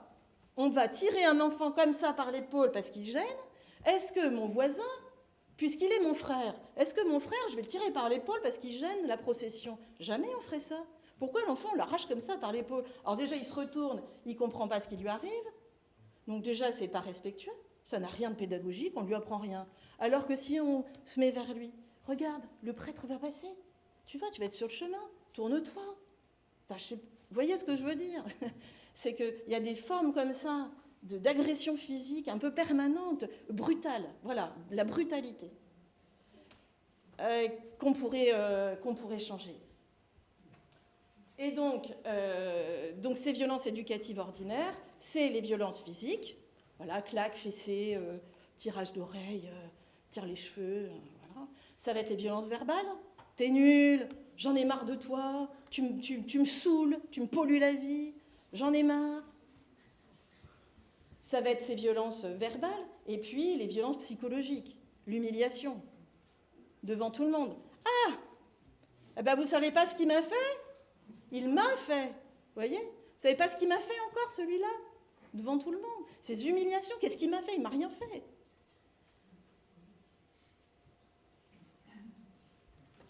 on va tirer un enfant comme ça par l'épaule parce qu'il gêne? Est-ce que mon voisin, puisqu'il est mon frère, est-ce que mon frère, je vais le tirer par l'épaule parce qu'il gêne la procession? Jamais on ferait ça. Pourquoi l'enfant, on l'arrache comme ça par l'épaule? Alors déjà, il se retourne, il ne comprend pas ce qui lui arrive. Donc déjà, ce n'est pas respectueux. Ça n'a rien de pédagogique, on ne lui apprend rien. Alors que si on se met vers lui, regarde, le prêtre va passer. Tu vas être sur le chemin, tourne-toi. Vous voyez ce que je veux dire? C'est qu'il y a des formes comme ça d'agression physique un peu permanente, brutale. Voilà, la brutalité qu'on pourrait changer. Et donc ces violences éducatives ordinaires, c'est les violences physiques, voilà, claques, fessées, tirage d'oreilles, tire les cheveux, voilà. Ça va être les violences verbales. T'es nul, j'en ai marre de toi, tu me saoules, tu me pollues la vie, j'en ai marre. Ça va être ces violences verbales, et puis les violences psychologiques, l'humiliation, devant tout le monde. Ah, eh ben vous savez pas ce qu'il m'a fait? Il m'a fait, vous voyez? Vous savez pas ce qu'il m'a fait encore, celui-là? Devant tout le monde. Ces humiliations, qu'est-ce qu'il m'a fait? Il m'a rien fait.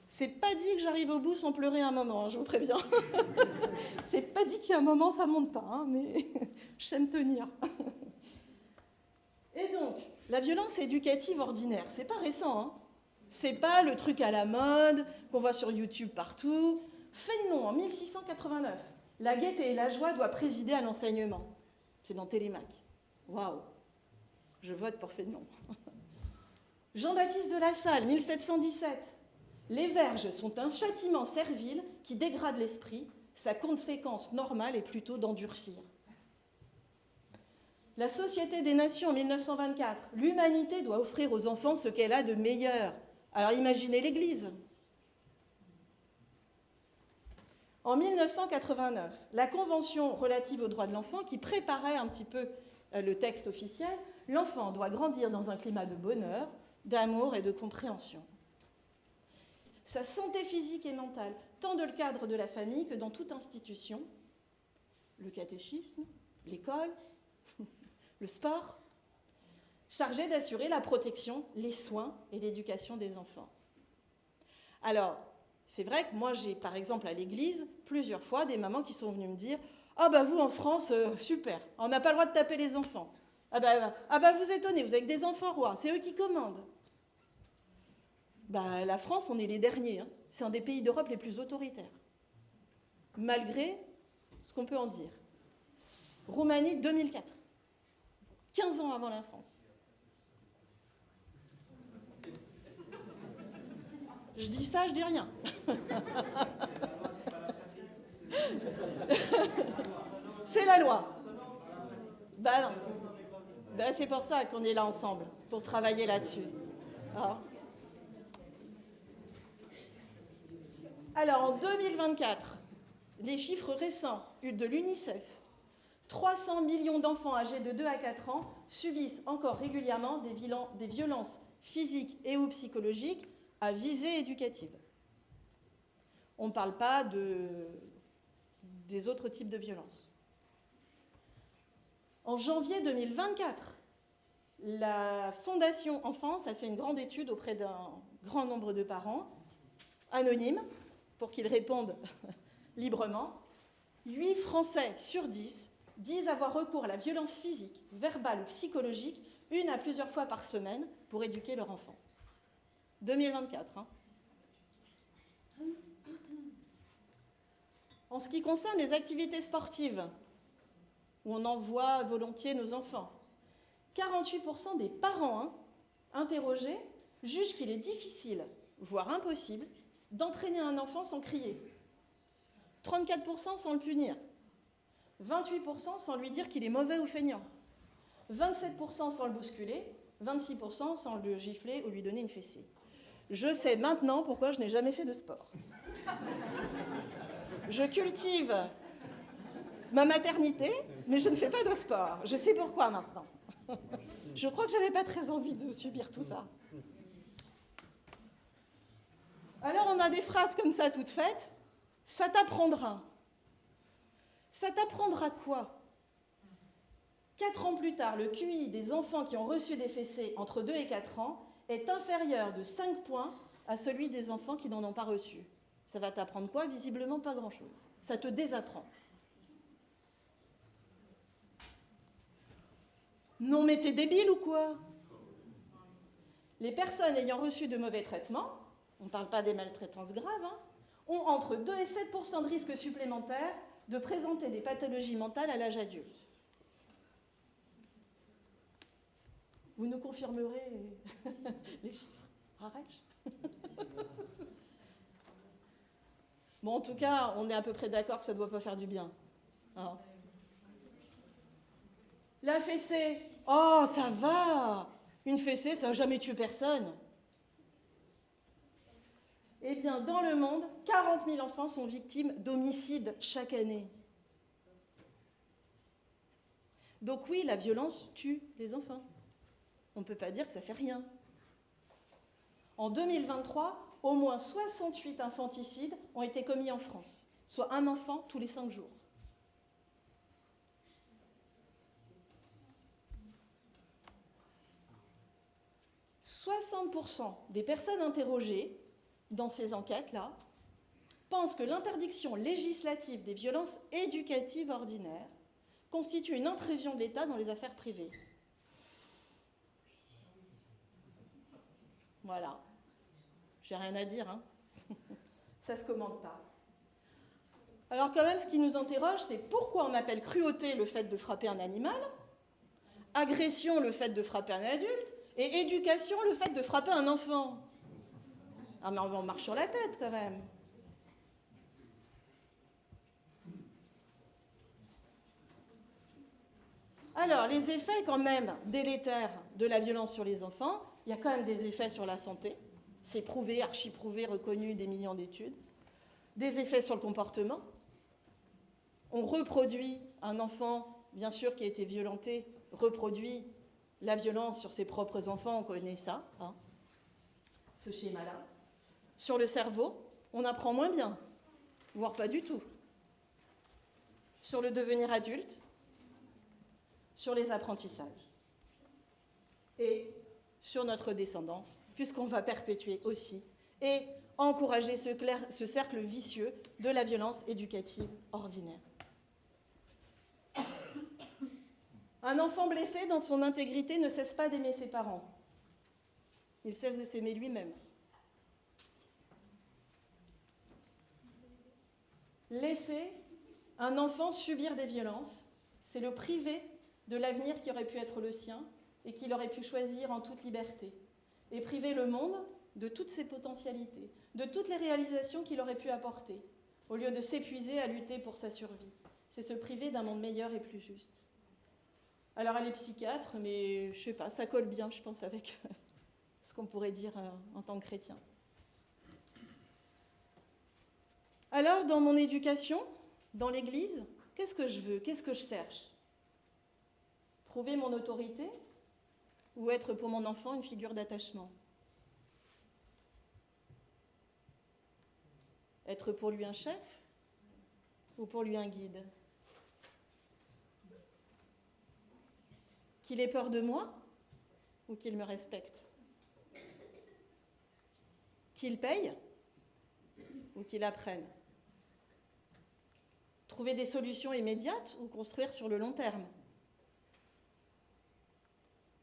C'est pas dit que j'arrive au bout sans pleurer un moment, je vous préviens. C'est pas dit qu'il y a un moment, ça monte pas, hein, mais j'aime tenir. Et donc, la violence éducative ordinaire, c'est pas récent, hein. C'est pas le truc à la mode qu'on voit sur YouTube partout. Fénelon, en 1689, la gaieté et la joie doivent présider à l'enseignement. C'est dans Télémaque. Waouh, je vote pour Fénelon. Jean-Baptiste de La Salle, 1717. Les verges sont un châtiment servile qui dégrade l'esprit. Sa conséquence normale est plutôt d'endurcir. La Société des Nations, en 1924. L'humanité doit offrir aux enfants ce qu'elle a de meilleur. Alors imaginez l'Église. En 1989, la Convention relative aux droits de l'enfant, qui préparait un petit peu le texte officiel, l'enfant doit grandir dans un climat de bonheur, d'amour et de compréhension. Sa santé physique et mentale, tant dans le cadre de la famille que dans toute institution, le catéchisme, l'école, le sport, chargé d'assurer la protection, les soins et l'éducation des enfants. Alors, c'est vrai que moi, j'ai par exemple à l'église, plusieurs fois, des mamans qui sont venues me dire « Ah bah vous en France, super, on n'a pas le droit de taper les enfants. Ah bah vous étonnez, vous avez que des enfants rois, c'est eux qui commandent. » Bah, la France, on est les derniers. Hein. C'est un des pays d'Europe les plus autoritaires. Malgré ce qu'on peut en dire. Roumanie, 2004. 15 ans avant la France. Je dis ça, je dis rien. C'est la loi. Bah non. Bah, c'est pour ça qu'on est là ensemble, pour travailler là-dessus. Alors, en 2024, les chiffres récents de l'UNICEF, 300 millions d'enfants âgés de 2 à 4 ans subissent encore régulièrement des violences physiques et ou psychologiques à visée éducative. On ne parle pas des autres types de violences. En janvier 2024, la Fondation Enfance a fait une grande étude auprès d'un grand nombre de parents, anonymes, pour qu'ils répondent librement. 8 Français sur 10 disent avoir recours à la violence physique, verbale ou psychologique, une à plusieurs fois par semaine, pour éduquer leur enfant. 2024. Hein. En ce qui concerne les activités sportives, où on envoie volontiers nos enfants, 48% des parents interrogés jugent qu'il est difficile, voire impossible, d'entraîner un enfant sans crier. 34% sans le punir. 28% sans lui dire qu'il est mauvais ou feignant. 27% sans le bousculer. 26% sans le gifler ou lui donner une fessée. Je sais maintenant pourquoi je n'ai jamais fait de sport. Je cultive ma maternité, mais je ne fais pas de sport. Je sais pourquoi maintenant. Je crois que je n'avais pas très envie de subir tout ça. Alors on a des phrases comme ça toutes faites. Ça t'apprendra. Ça t'apprendra quoi ? 4 ans plus tard, le QI des enfants qui ont reçu des fessées entre 2 et 4 ans est inférieur de 5 points à celui des enfants qui n'en ont pas reçu. Ça va t'apprendre quoi ? Visiblement pas grand-chose. Ça te désapprend. Non mais t'es débile ou quoi ? Les personnes ayant reçu de mauvais traitements, on ne parle pas des maltraitances graves, ont entre 2 et 7% de risque supplémentaire de présenter des pathologies mentales à l'âge adulte. Vous nous confirmerez les chiffres. Arrête. Bon, en tout cas, on est à peu près d'accord que ça ne doit pas faire du bien. Hein. La fessée, oh, ça va. Une fessée, ça n'a jamais tué personne. Eh bien, dans le monde, 40 000 enfants sont victimes d'homicides chaque année. Donc oui, la violence tue les enfants. On ne peut pas dire que ça ne fait rien. En 2023, au moins 68 infanticides ont été commis en France, soit un enfant tous les 5 jours. « 60% des personnes interrogées dans ces enquêtes-là pensent que l'interdiction législative des violences éducatives ordinaires constitue une intrusion de l'État dans les affaires privées. » Voilà. J'ai rien à dire, hein. Ça se commande pas. Alors quand même, ce qui nous interroge, c'est pourquoi on appelle cruauté le fait de frapper un animal, agression le fait de frapper un adulte, et éducation le fait de frapper un enfant. Ah mais on marche sur la tête quand même. Alors, les effets quand même délétères de la violence sur les enfants, il y a quand même des effets sur la santé. C'est prouvé, archi-prouvé, reconnu, des millions d'études. Des effets sur le comportement. On reproduit un enfant, bien sûr, qui a été violenté, reproduit la violence sur ses propres enfants, on connaît ça, hein, ce schéma-là. Sur le cerveau, on apprend moins bien, voire pas du tout. Sur le devenir adulte, sur les apprentissages. Et sur notre descendance, puisqu'on va perpétuer aussi et encourager ce cercle vicieux de la violence éducative ordinaire. Un enfant blessé dans son intégrité ne cesse pas d'aimer ses parents. Il cesse de s'aimer lui-même. Laisser un enfant subir des violences, c'est le priver de l'avenir qui aurait pu être le sien et qu'il aurait pu choisir en toute liberté, et priver le monde de toutes ses potentialités, de toutes les réalisations qu'il aurait pu apporter, au lieu de s'épuiser à lutter pour sa survie. C'est se priver d'un monde meilleur et plus juste. Alors elle est psychiatre, mais je ne sais pas, ça colle bien, je pense, avec ce qu'on pourrait dire en tant que chrétien. Alors, dans mon éducation, dans l'Église, qu'est-ce que je veux? Qu'est-ce que je cherche? Prouver mon autorité ou être pour mon enfant une figure d'attachement? Être pour lui un chef ou pour lui un guide? Qu'il ait peur de moi ou qu'il me respecte? Qu'il paye ou qu'il apprenne? Trouver des solutions immédiates ou construire sur le long terme?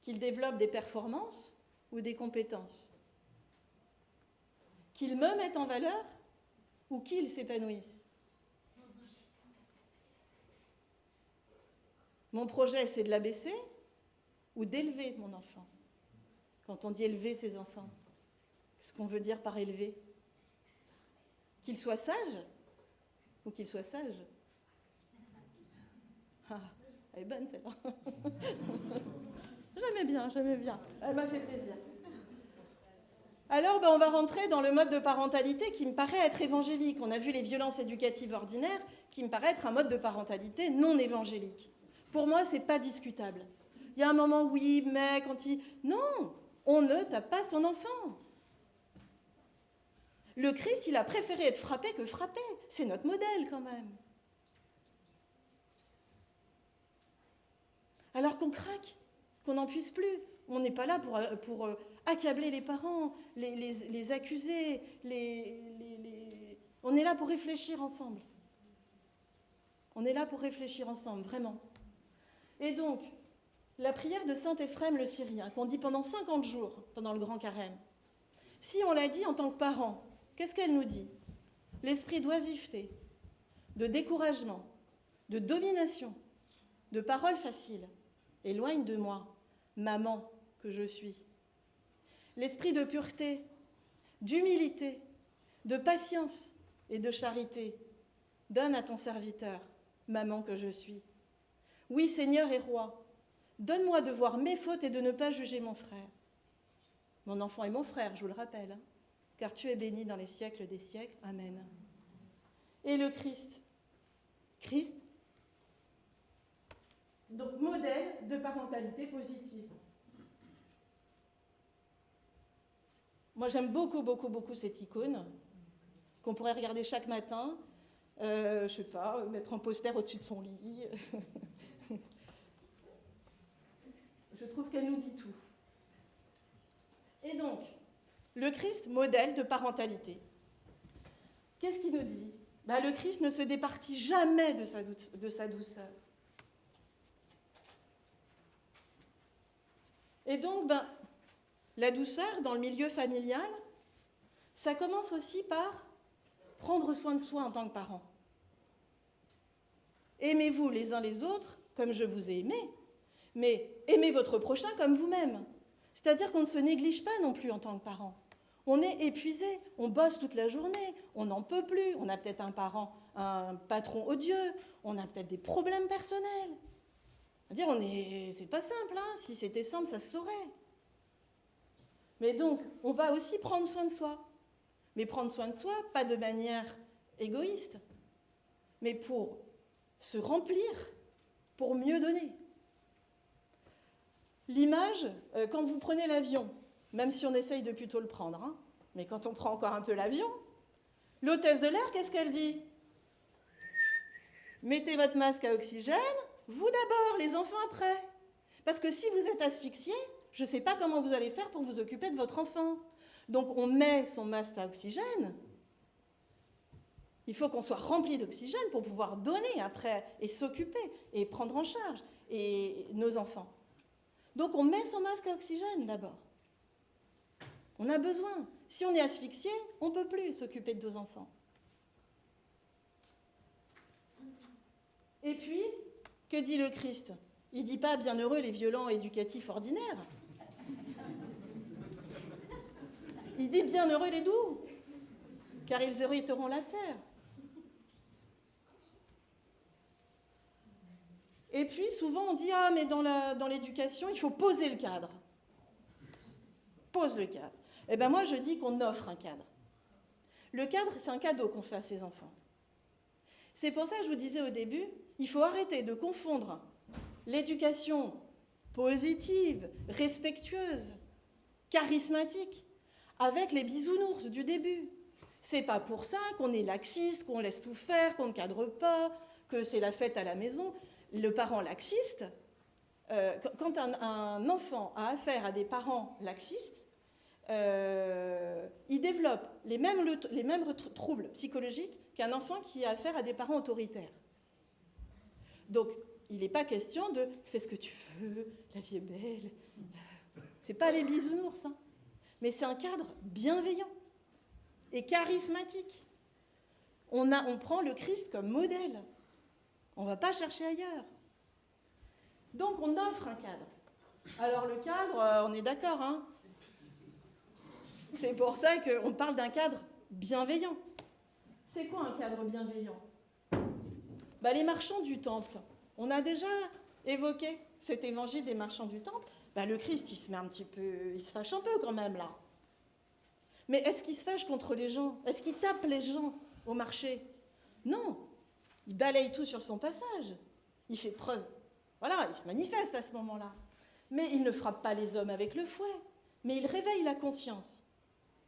Qu'il développe des performances ou des compétences? Qu'il me mette en valeur ou qu'il s'épanouisse? Mon projet, c'est de l'abaisser ou d'élever mon enfant. Quand on dit élever ses enfants, qu'est-ce qu'on veut dire par élever? Qu'il soit sage ou qu'il soit sage? Ah, elle est bonne celle-là. J'aimais bien. Elle m'a fait plaisir. Alors, on va rentrer dans le mode de parentalité qui me paraît être évangélique. On a vu les violences éducatives ordinaires, qui me paraît être un mode de parentalité non évangélique. Pour moi, ce n'est pas discutable. Il y a un moment, oui, mais quand il... Non, on ne tape pas son enfant. Le Christ, il a préféré être frappé que frappé. C'est notre modèle, quand même. Alors qu'on craque, qu'on n'en puisse plus. On n'est pas là pour accabler les parents, les accuser. On est là pour réfléchir ensemble. On est là pour réfléchir ensemble, vraiment. Et donc, la prière de saint Éphrem le Syrien, qu'on dit pendant 50 jours, pendant le grand carême, si on la dit en tant que parent, qu'est-ce qu'elle nous dit? L'esprit d'oisiveté, de découragement, de domination, de paroles faciles, éloigne de moi, maman que je suis. L'esprit de pureté, d'humilité, de patience et de charité, donne à ton serviteur, maman que je suis. Oui, Seigneur et Roi, donne-moi de voir mes fautes et de ne pas juger mon frère. Mon enfant est mon frère, je vous le rappelle, hein, car tu es béni dans les siècles des siècles. Amen. Et le Christ. Christ, donc modèle de parentalité positive. Moi, j'aime beaucoup, beaucoup, beaucoup cette icône qu'on pourrait regarder chaque matin. Je sais pas, mettre un poster au-dessus de son lit. Je trouve qu'elle nous dit tout. Et donc, le Christ, modèle de parentalité. Qu'est-ce qu'il nous dit? Le Christ ne se départit jamais de sa douceur. Et donc, la douceur dans le milieu familial, ça commence aussi par prendre soin de soi en tant que parent. Aimez-vous les uns les autres comme je vous ai aimé, mais aimez votre prochain comme vous-même. C'est-à-dire qu'on ne se néglige pas non plus en tant que parent. On est épuisé, on bosse toute la journée, on n'en peut plus, on a peut-être un patron odieux, on a peut-être des problèmes personnels. C'est pas simple, hein. Si c'était simple, ça se saurait. Mais donc, on va aussi prendre soin de soi. Mais prendre soin de soi, pas de manière égoïste, mais pour se remplir, pour mieux donner. L'image, quand vous prenez l'avion, même si on essaye de plutôt le prendre, hein, mais quand on prend encore un peu l'avion, l'hôtesse de l'air, qu'est-ce qu'elle dit? Mettez votre masque à oxygène, vous d'abord, les enfants après. Parce que si vous êtes asphyxié, je ne sais pas comment vous allez faire pour vous occuper de votre enfant. Donc on met son masque à oxygène. Il faut qu'on soit rempli d'oxygène pour pouvoir donner après et s'occuper et prendre en charge nos enfants. Donc on met son masque à oxygène d'abord. On a besoin. Si on est asphyxié, on ne peut plus s'occuper de nos enfants. Et puis, que dit le Christ? Il ne dit pas « bienheureux les violents éducatifs ordinaires ». Il dit « bienheureux les doux, car ils hériteront la terre ». Et puis, souvent, on dit « ah, mais dans l'éducation, il faut poser le cadre ». Pose le cadre. Eh bien, moi, je dis qu'on offre un cadre. Le cadre, c'est un cadeau qu'on fait à ses enfants. C'est pour ça que je vous disais au début, il faut arrêter de confondre l'éducation positive, respectueuse, charismatique, avec les bisounours du début. C'est pas pour ça qu'on est laxiste, qu'on laisse tout faire, qu'on ne cadre pas, que c'est la fête à la maison. Le parent laxiste, quand un enfant a affaire à des parents laxistes, il développe les mêmes troubles psychologiques qu'un enfant qui a affaire à des parents autoritaires. Donc, il n'est pas question de « fais ce que tu veux, la vie est belle ». Ce n'est pas les bisounours, hein. Mais c'est un cadre bienveillant et charismatique. On prend le Christ comme modèle. On ne va pas chercher ailleurs. Donc, on offre un cadre. Alors le cadre, on est d'accord, hein. C'est pour ça qu'on parle d'un cadre bienveillant. C'est quoi un cadre bienveillant? Les marchands du temple, on a déjà évoqué cet évangile des marchands du temple. Le Christ, il se fâche un peu quand même là. Mais est-ce qu'il se fâche contre les gens? Est-ce qu'il tape les gens au marché? Non, il balaye tout sur son passage. Il fait preuve. Voilà, il se manifeste à ce moment-là. Mais il ne frappe pas les hommes avec le fouet. Mais il réveille la conscience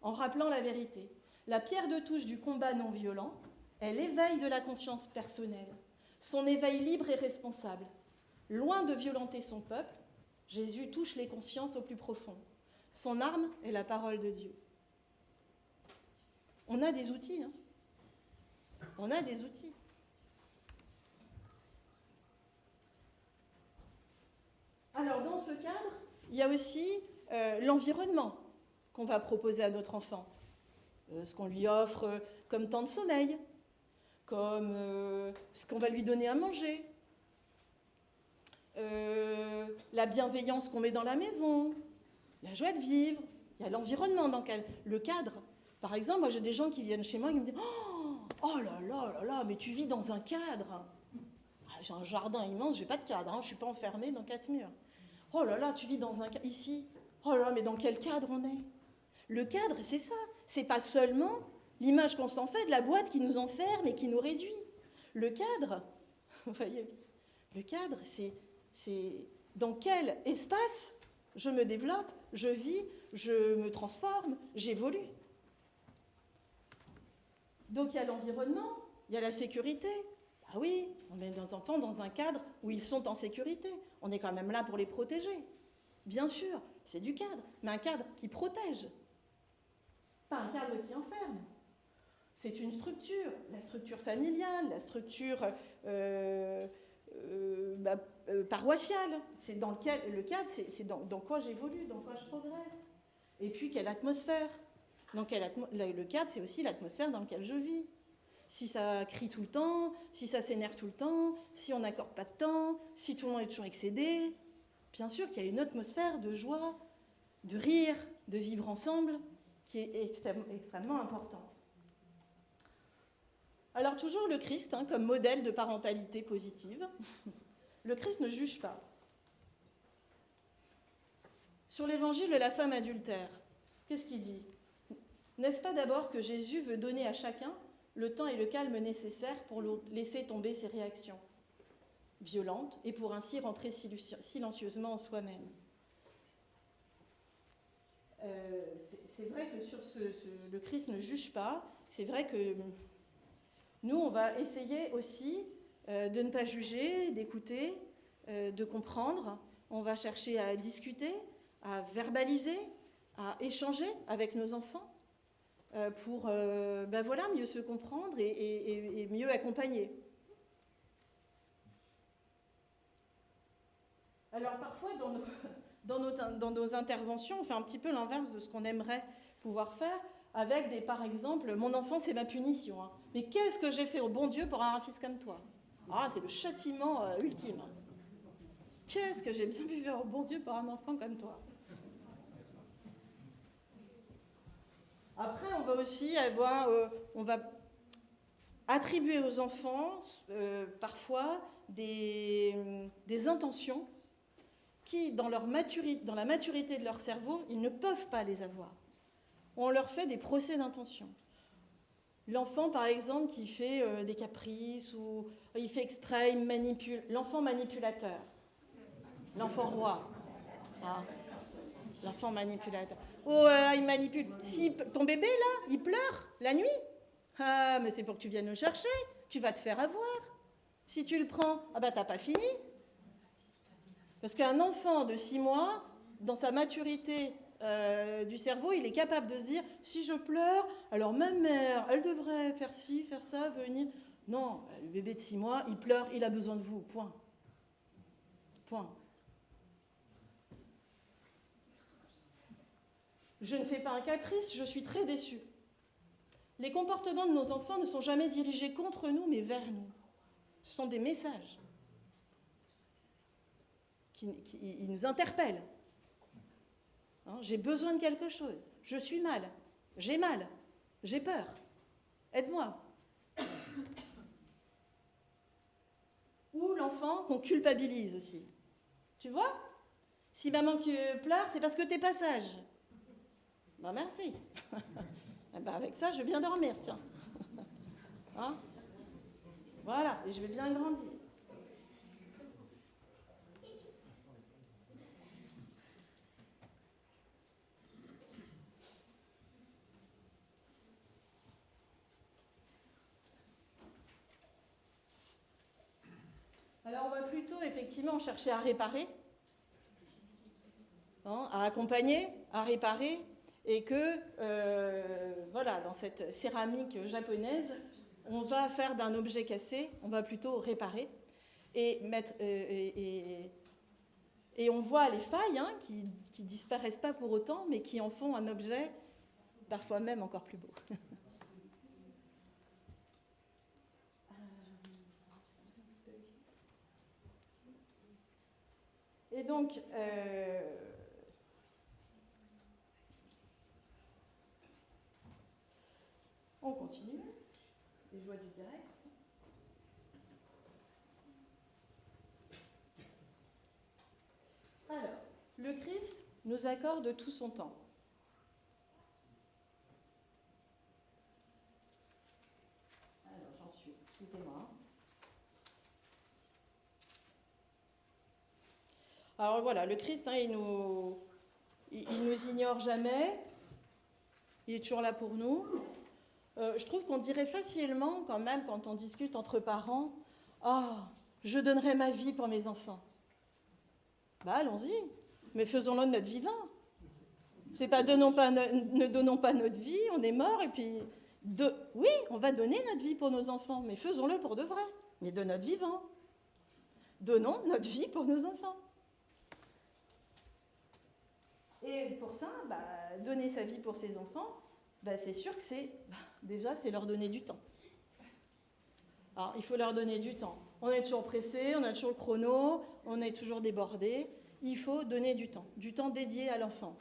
en rappelant la vérité. La pierre de touche du combat non violent est l'éveil de la conscience personnelle. Son éveil libre et responsable. Loin de violenter son peuple, Jésus touche les consciences au plus profond. Son arme est la parole de Dieu. On a des outils, hein. On a des outils. Alors, dans ce cadre, il y a aussi l'environnement qu'on va proposer à notre enfant. Ce qu'on lui offre comme temps de sommeil, comme ce qu'on va lui donner à manger, la bienveillance qu'on met dans la maison, la joie de vivre. Il y a l'environnement dans le cadre. Par exemple, moi j'ai des gens qui viennent chez moi et qui me disent « Oh là là là là, mais tu vis dans un cadre !» J'ai un jardin immense, j'ai pas de cadre, hein, je ne suis pas enfermée dans 4 murs. « Oh là là, tu vis dans un cadre ici !» Oh là là, mais dans quel cadre on est? Le cadre, c'est ça. C'est pas seulement l'image qu'on s'en fait de la boîte qui nous enferme et qui nous réduit. Le cadre, vous voyez, le cadre, c'est dans quel espace je me développe, je vis, je me transforme, j'évolue. Donc il y a l'environnement, il y a la sécurité. Ah oui, on met nos enfants dans un cadre où ils sont en sécurité. On est quand même là pour les protéger. Bien sûr, c'est du cadre, mais un cadre qui protège. Pas un cadre qui enferme. C'est une structure, la structure familiale, la structure paroissiale. C'est dans le cadre, c'est dans quoi j'évolue, dans quoi je progresse. Et puis, quelle atmosphère? Le cadre, c'est aussi l'atmosphère dans laquelle je vis. Si ça crie tout le temps, si ça s'énerve tout le temps, si on n'accorde pas de temps, si tout le monde est toujours excédé, bien sûr qu'il y a une atmosphère de joie, de rire, de vivre ensemble, qui est extrêmement importante. Alors toujours le Christ, hein, comme modèle de parentalité positive. Le Christ ne juge pas. Sur l'évangile de la femme adultère, qu'est-ce qu'il dit? N'est-ce pas d'abord que Jésus veut donner à chacun le temps et le calme nécessaires pour laisser tomber ses réactions violentes et pour ainsi rentrer silencieusement en soi-même? C'est vrai que sur le Christ ne juge pas. C'est vrai que nous, on va essayer aussi de ne pas juger, d'écouter, de comprendre. On va chercher à discuter, à verbaliser, à échanger avec nos enfants pour mieux se comprendre et mieux accompagner. Alors parfois, dans nos interventions, on fait un petit peu l'inverse de ce qu'on aimerait pouvoir faire avec par exemple, mon enfant c'est ma punition. Hein. Mais qu'est-ce que j'ai fait au bon Dieu pour avoir un fils comme toi? Ah, c'est le châtiment ultime. Qu'est-ce que j'ai bien pu faire au bon Dieu pour un enfant comme toi? Après, on va aussi on va attribuer aux enfants parfois des intentions qui, dans la maturité de leur cerveau, ils ne peuvent pas les avoir. On leur fait des procès d'intention. L'enfant, par exemple, qui fait des caprices, ou il fait exprès, il manipule. L'enfant manipulateur. L'enfant roi. Ah. L'enfant manipulateur. Oh là, il manipule. Si ton bébé, là, il pleure la nuit. Ah, mais c'est pour que tu viennes le chercher. Tu vas te faire avoir. Si tu le prends, t'as pas fini. Parce qu'un enfant de 6 mois, dans sa maturité du cerveau, il est capable de se dire, si je pleure, alors ma mère, elle devrait faire ci, faire ça, venir. Non, le bébé de 6 mois, il pleure, il a besoin de vous, point. Point. Je ne fais pas un caprice, je suis très déçue. Les comportements de nos enfants ne sont jamais dirigés contre nous, mais vers nous. Ce sont des messages. Ils nous interpellent. Hein, j'ai besoin de quelque chose. Je suis mal. J'ai mal. J'ai peur. Aide-moi. Ou l'enfant qu'on culpabilise aussi. Tu vois? Si maman pleure, c'est parce que t'es pas sage. Ben merci. Ben avec ça, je vais bien dormir, tiens. Hein? Voilà, et je vais bien grandir. Alors on va plutôt effectivement chercher à réparer, hein, à accompagner, à réparer, et que, voilà, dans cette céramique japonaise, on va faire d'un objet cassé, on va plutôt réparer, et on voit les failles, hein, qui disparaissent pas pour autant, mais qui en font un objet parfois même encore plus beau. Et donc, on continue, les joies du direct. Alors, le Christ nous accorde tout son temps. Alors, j'en suis, excusez-moi. Alors voilà, le Christ, hein, il nous ignore jamais, il est toujours là pour nous. Je trouve qu'on dirait facilement, quand même, quand on discute entre parents, « Ah, je donnerai ma vie pour mes enfants. » Bah allons-y, mais faisons-le de notre vivant. C'est pas, ne donnons pas notre vie, on est mort, et puis, oui, on va donner notre vie pour nos enfants, mais faisons-le pour de vrai, mais de notre vivant. Donnons notre vie pour nos enfants. Et pour ça, donner sa vie pour ses enfants, c'est sûr que déjà, c'est leur donner du temps. Alors, il faut leur donner du temps. On est toujours pressé, on a toujours le chrono, on est toujours débordé. Il faut donner du temps dédié à l'enfant.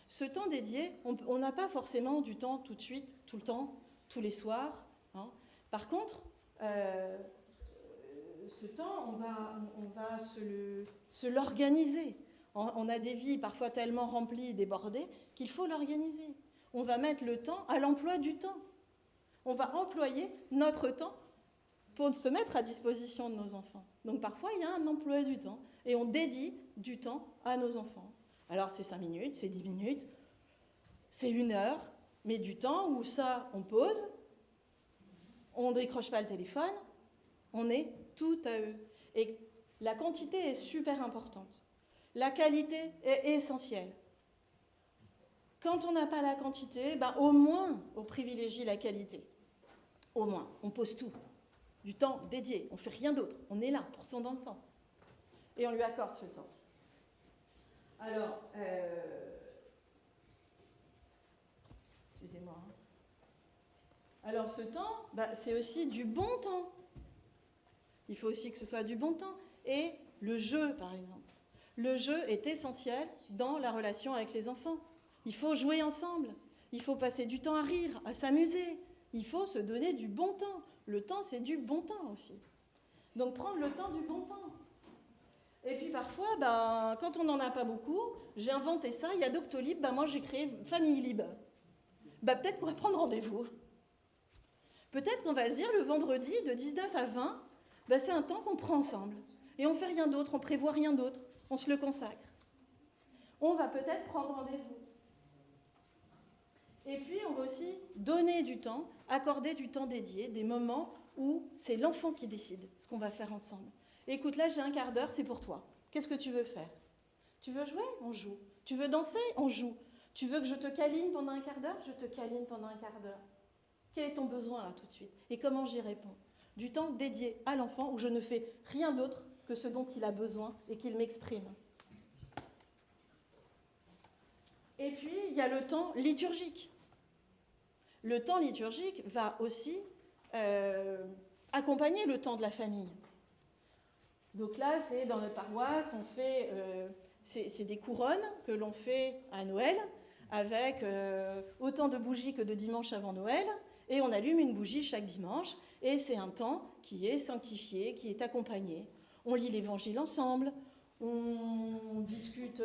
Ce temps dédié, on n'a pas forcément du temps tout de suite, tout le temps, tous les soirs. Hein. Par contre, ce temps, on va se l'organiser. On a des vies parfois tellement remplies, débordées, qu'il faut l'organiser. On va mettre le temps à l'emploi du temps. On va employer notre temps pour se mettre à disposition de nos enfants. Donc parfois, il y a un emploi du temps et on dédie du temps à nos enfants. Alors c'est 5 minutes, c'est 10 minutes, c'est 1 heure, mais du temps où ça, on pose, on ne décroche pas le téléphone, on est tout à eux. Et la quantité est super importante. La qualité est essentielle. Quand on n'a pas la quantité, au moins, on privilégie la qualité. Au moins, on pose tout. Du temps dédié, on ne fait rien d'autre. On est là pour son enfant. Et on lui accorde ce temps. Alors, excusez-moi. Alors, ce temps, c'est aussi du bon temps. Il faut aussi que ce soit du bon temps. Et le jeu, par exemple. Le jeu est essentiel dans la relation avec les enfants. Il faut jouer ensemble. Il faut passer du temps à rire, à s'amuser. Il faut se donner du bon temps. Le temps, c'est du bon temps aussi. Donc, prendre le temps du bon temps. Et puis, parfois, quand on n'en a pas beaucoup, j'ai inventé ça. Il y a Doctolib. Moi, j'ai créé Famille Lib. Peut-être qu'on va prendre rendez-vous. Peut-être qu'on va se dire le vendredi de 19 à 20, c'est un temps qu'on prend ensemble. Et on ne fait rien d'autre, on ne prévoit rien d'autre. On se le consacre. On va peut-être prendre rendez-vous. Et puis, on va aussi donner du temps, accorder du temps dédié, des moments où c'est l'enfant qui décide ce qu'on va faire ensemble. Écoute, là, j'ai 1/4 d'heure, c'est pour toi. Qu'est-ce que tu veux faire? Tu veux jouer? On joue. Tu veux danser? On joue. Tu veux que je te câline pendant 1/4 d'heure? Je te câline pendant 1/4 d'heure. Quel est ton besoin, là, tout de suite? Et comment j'y réponds? Du temps dédié à l'enfant où je ne fais rien d'autre que ce dont il a besoin et qu'il m'exprime. Et puis, il y a le temps liturgique. Le temps liturgique va aussi accompagner le temps de la famille. Donc là, c'est dans notre paroisse, on fait C'est des couronnes que l'on fait à Noël, avec autant de bougies que de dimanches avant Noël, et on allume une bougie chaque dimanche, et c'est un temps qui est sanctifié, qui est accompagné. On lit l'Évangile ensemble, on discute,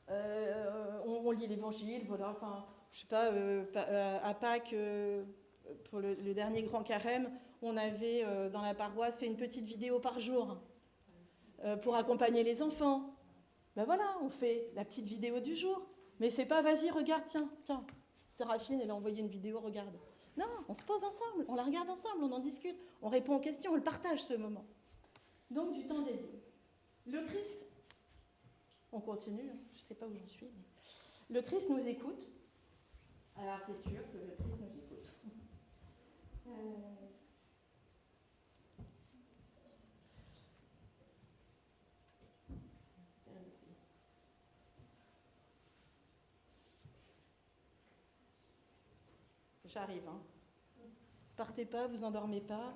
on lit l'Évangile, voilà, enfin, je sais pas, à Pâques, pour le dernier grand carême, on avait dans la paroisse fait une petite vidéo par jour pour accompagner les enfants. Ben voilà, on fait la petite vidéo du jour. Mais c'est pas, vas-y, regarde, tiens, Séraphine, elle a envoyé une vidéo, regarde. Non, on se pose ensemble, on la regarde ensemble, on en discute, on répond aux questions, on le partage ce moment. Donc du temps dédié. Le Christ, on continue, je ne sais pas où j'en suis, mais le Christ nous écoute. Alors c'est sûr que le Christ nous écoute. J'arrive, hein. Partez pas, vous endormez pas.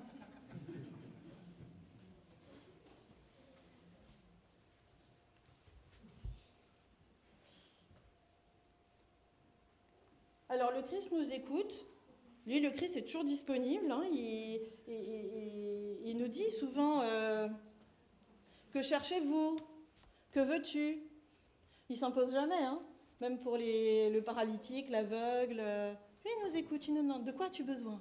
Alors le Christ nous écoute. Lui, le Christ est toujours disponible. Hein. Il nous dit souvent que cherchez-vous, que veux-tu. Il s'impose jamais, hein. Même pour le paralytique, l'aveugle. Lui, il nous écoute, il nous demande de quoi as-tu besoin.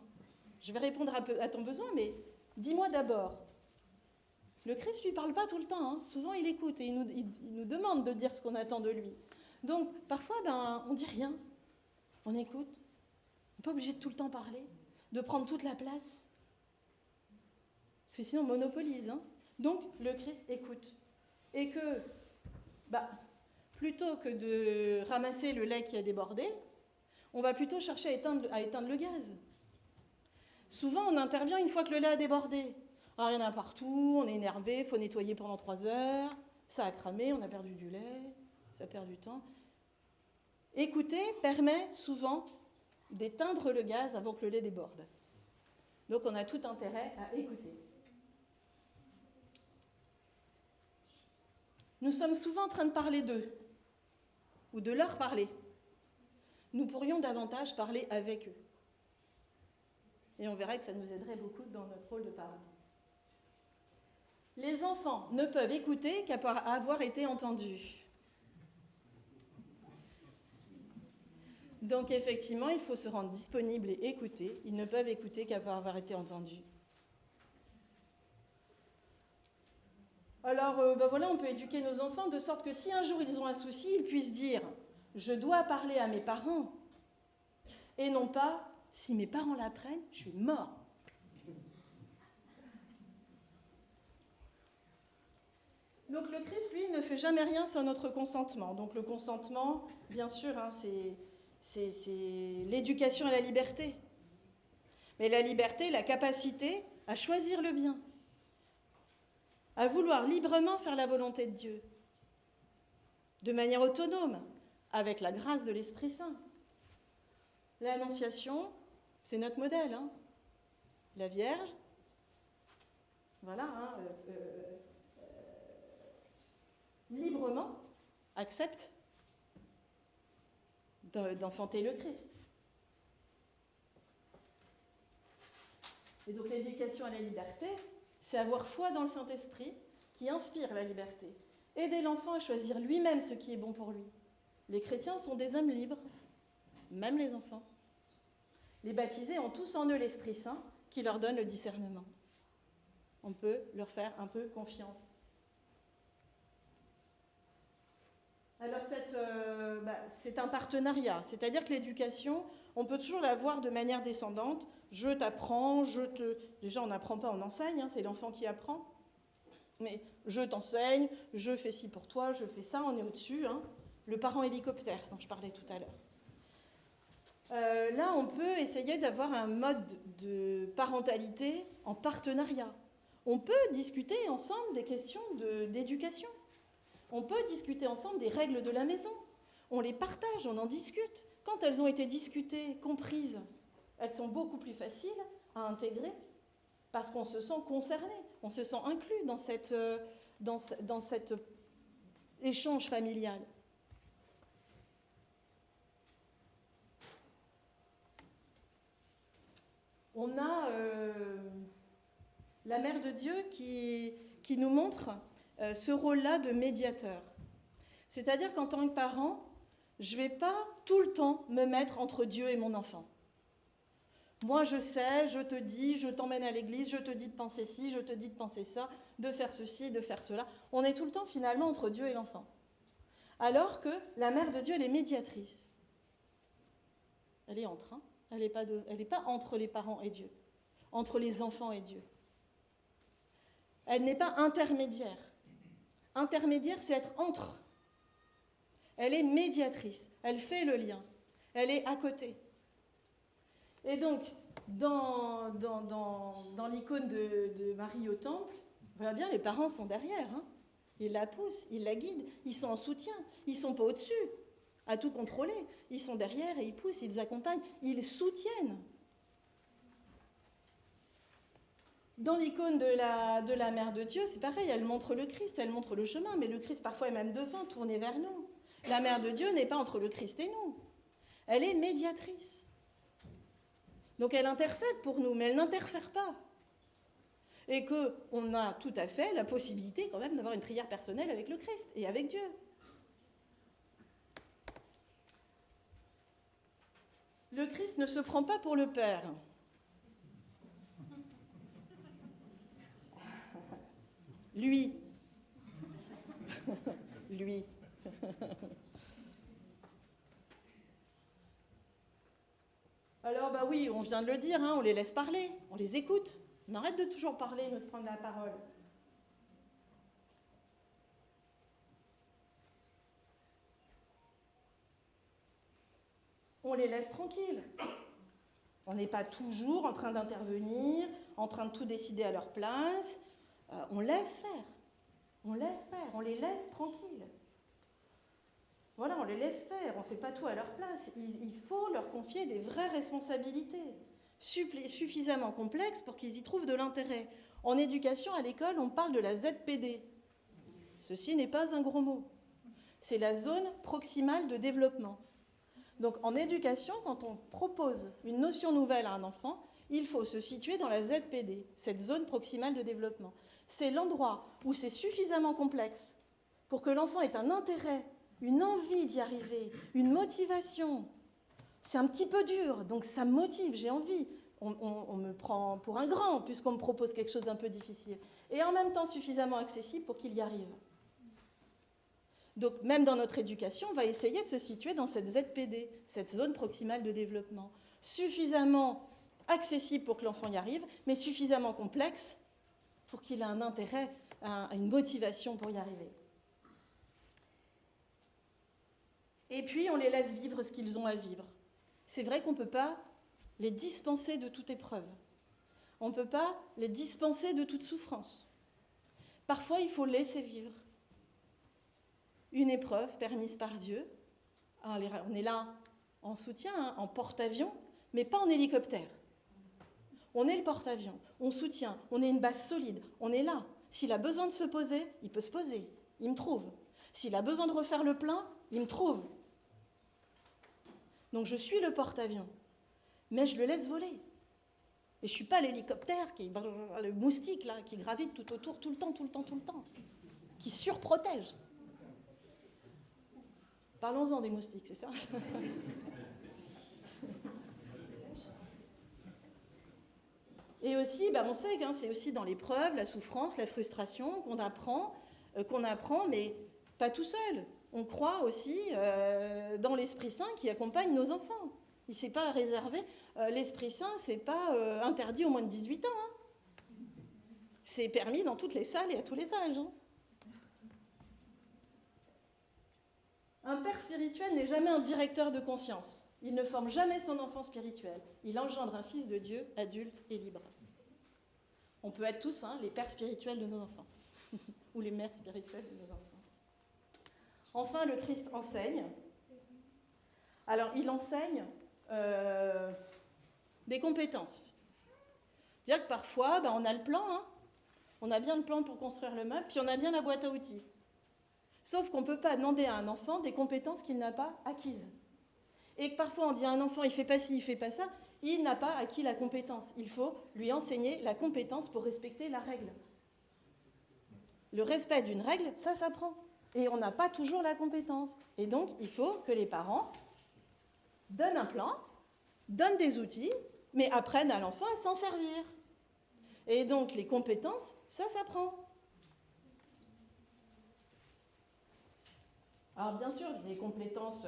Je vais répondre à ton besoin, mais dis-moi d'abord. Le Christ lui parle pas tout le temps. Hein. Souvent, il écoute et il nous demande de dire ce qu'on attend de lui. Donc, parfois, on dit rien. On écoute. On n'est pas obligé de tout le temps parler, de prendre toute la place. Parce que sinon, on monopolise. Hein. Donc, le Christ écoute. Et que, plutôt que de ramasser le lait qui a débordé, on va plutôt chercher à éteindre le gaz. Souvent, on intervient une fois que le lait a débordé. Alors, il y en a partout, on est énervé, il faut nettoyer pendant 3 heures, ça a cramé, on a perdu du lait, ça perd du temps. Écouter permet souvent d'éteindre le gaz avant que le lait déborde. Donc, on a tout intérêt à écouter. Nous sommes souvent en train de parler d'eux, ou de leur parler. Nous pourrions davantage parler avec eux. Et on verrait que ça nous aiderait beaucoup dans notre rôle de parents. Les enfants ne peuvent écouter qu'après avoir été entendus. Donc effectivement, il faut se rendre disponible et écouter. Ils ne peuvent écouter qu'après avoir été entendus. Alors, voilà, on peut éduquer nos enfants de sorte que si un jour ils ont un souci, ils puissent dire « je dois parler à mes parents » et non pas « si mes parents l'apprennent, je suis mort ». Donc le Christ, lui, ne fait jamais rien sans notre consentement. Donc le consentement, bien sûr, hein, c'est l'éducation à la liberté. Mais la liberté, la capacité à choisir le bien, à vouloir librement faire la volonté de Dieu, de manière autonome, avec la grâce de l'Esprit Saint. L'Annonciation, c'est notre modèle. Hein. La Vierge, voilà, hein, librement accepte d'enfanter le Christ. Et donc l'éducation à la liberté, c'est avoir foi dans le Saint-Esprit qui inspire la liberté. Aider l'enfant à choisir lui-même ce qui est bon pour lui. Les chrétiens sont des hommes libres, même les enfants. Les baptisés ont tous en eux l'Esprit Saint qui leur donne le discernement. On peut leur faire un peu confiance. Alors c'est un partenariat, c'est-à-dire que l'éducation, on peut toujours la voir de manière descendante. Je t'apprends, Déjà on n'apprend pas, on enseigne, hein, c'est l'enfant qui apprend. Mais je t'enseigne, je fais ci pour toi, je fais ça, on est au-dessus. Hein. Le parent hélicoptère dont je parlais tout à l'heure. Là, on peut essayer d'avoir un mode de parentalité en partenariat. On peut discuter ensemble des questions d'éducation. On peut discuter ensemble des règles de la maison. On les partage, on en discute. Quand elles ont été discutées, comprises, elles sont beaucoup plus faciles à intégrer parce qu'on se sent concerné, on se sent inclus dans cette échange familial. On a la Mère de Dieu qui nous montre ce rôle-là de médiateur. C'est-à-dire qu'en tant que parent, je ne vais pas tout le temps me mettre entre Dieu et mon enfant. Moi, je sais, je te dis, je t'emmène à l'église, je te dis de penser ci, je te dis de penser ça, de faire ceci, de faire cela. On est tout le temps finalement entre Dieu et l'enfant. Alors que la Mère de Dieu, elle est médiatrice. Elle est entre, hein. Elle n'est pas entre les parents et Dieu, entre les enfants et Dieu. Elle n'est pas intermédiaire. Intermédiaire, c'est être entre. Elle est médiatrice, elle fait le lien, elle est à côté. Et donc, dans l'icône de Marie au temple, on voit bien, les parents sont derrière. Hein. Ils la poussent, ils la guident, ils sont en soutien, ils ne sont pas au-dessus, à tout contrôler. Ils sont derrière et ils poussent, ils accompagnent, ils soutiennent. Dans l'icône de la Mère de Dieu, c'est pareil, elle montre le Christ, elle montre le chemin, mais le Christ parfois est même devant, tourné vers nous. La Mère de Dieu n'est pas entre le Christ et nous. Elle est médiatrice. Donc elle intercède pour nous, mais elle n'interfère pas. Et qu'on a tout à fait la possibilité quand même d'avoir une prière personnelle avec le Christ et avec Dieu. Le Christ ne se prend pas pour le Père. Lui. Lui. Alors, bah oui, on vient de le dire, hein, on les laisse parler, on les écoute. On arrête de toujours parler, de prendre la parole. On les laisse tranquilles. On n'est pas toujours en train d'intervenir, en train de tout décider à leur place. On laisse faire. On laisse faire, on les laisse tranquilles. Voilà, on les laisse faire, on ne fait pas tout à leur place. Il faut leur confier des vraies responsabilités, suffisamment complexes pour qu'ils y trouvent de l'intérêt. En éducation, à l'école, on parle de la ZPD. Ceci n'est pas un gros mot. C'est la zone proximale de développement. Donc en éducation, quand on propose une notion nouvelle à un enfant, il faut se situer dans la ZPD, cette zone proximale de développement. C'est l'endroit où c'est suffisamment complexe pour que l'enfant ait un intérêt, une envie d'y arriver, une motivation. C'est un petit peu dur, donc ça me motive, j'ai envie. On me prend pour un grand, puisqu'on me propose quelque chose d'un peu difficile. Et en même temps suffisamment accessible pour qu'il y arrive. Donc même dans notre éducation, on va essayer de se situer dans cette ZPD, cette zone proximale de développement. Suffisamment accessible pour que l'enfant y arrive, mais suffisamment complexe pour qu'il ait un intérêt, une motivation pour y arriver. Et puis, on les laisse vivre ce qu'ils ont à vivre. C'est vrai qu'on ne peut pas les dispenser de toute épreuve. On ne peut pas les dispenser de toute souffrance. Parfois, il faut laisser vivre une épreuve permise par Dieu. On est là en soutien, hein, en porte-avions, mais pas en hélicoptère. On est le porte-avions, on soutient, on est une base solide, on est là. S'il a besoin de se poser, il peut se poser, il me trouve. S'il a besoin de refaire le plein, il me trouve. Donc je suis le porte-avions, mais je le laisse voler. Et je ne suis pas l'hélicoptère, le moustique là, qui gravite tout autour, tout le temps, qui surprotège. Parlons-en des moustiques, c'est ça ? Et aussi, on sait que c'est aussi dans l'épreuve, la souffrance, la frustration qu'on apprend, mais pas tout seul. On croit aussi dans l'Esprit Saint qui accompagne nos enfants. Il ne s'est pas réservé. L'Esprit Saint, ce n'est pas interdit aux moins de 18 ans. Hein. C'est permis dans toutes les salles et à tous les âges. Hein. Un père spirituel n'est jamais un directeur de conscience. Il ne forme jamais son enfant spirituel. Il engendre un fils de Dieu, adulte et libre. On peut être tous les pères spirituels de nos enfants, ou les mères spirituelles de nos enfants. Enfin, le Christ enseigne. Alors, il enseigne des compétences. C'est-à-dire que parfois, on a le plan, hein. On a bien le plan pour construire le meuble, puis on a bien la boîte à outils. Sauf qu'on ne peut pas demander à un enfant des compétences qu'il n'a pas acquises. Et que parfois on dit à un enfant, il ne fait pas ci, il ne fait pas ça, il n'a pas acquis la compétence. Il faut lui enseigner la compétence pour respecter la règle. Le respect d'une règle, ça s'apprend. Et on n'a pas toujours la compétence. Et donc, il faut que les parents donnent un plan, donnent des outils, mais apprennent à l'enfant à s'en servir. Et donc, les compétences, ça s'apprend. Alors, bien sûr, les compétences,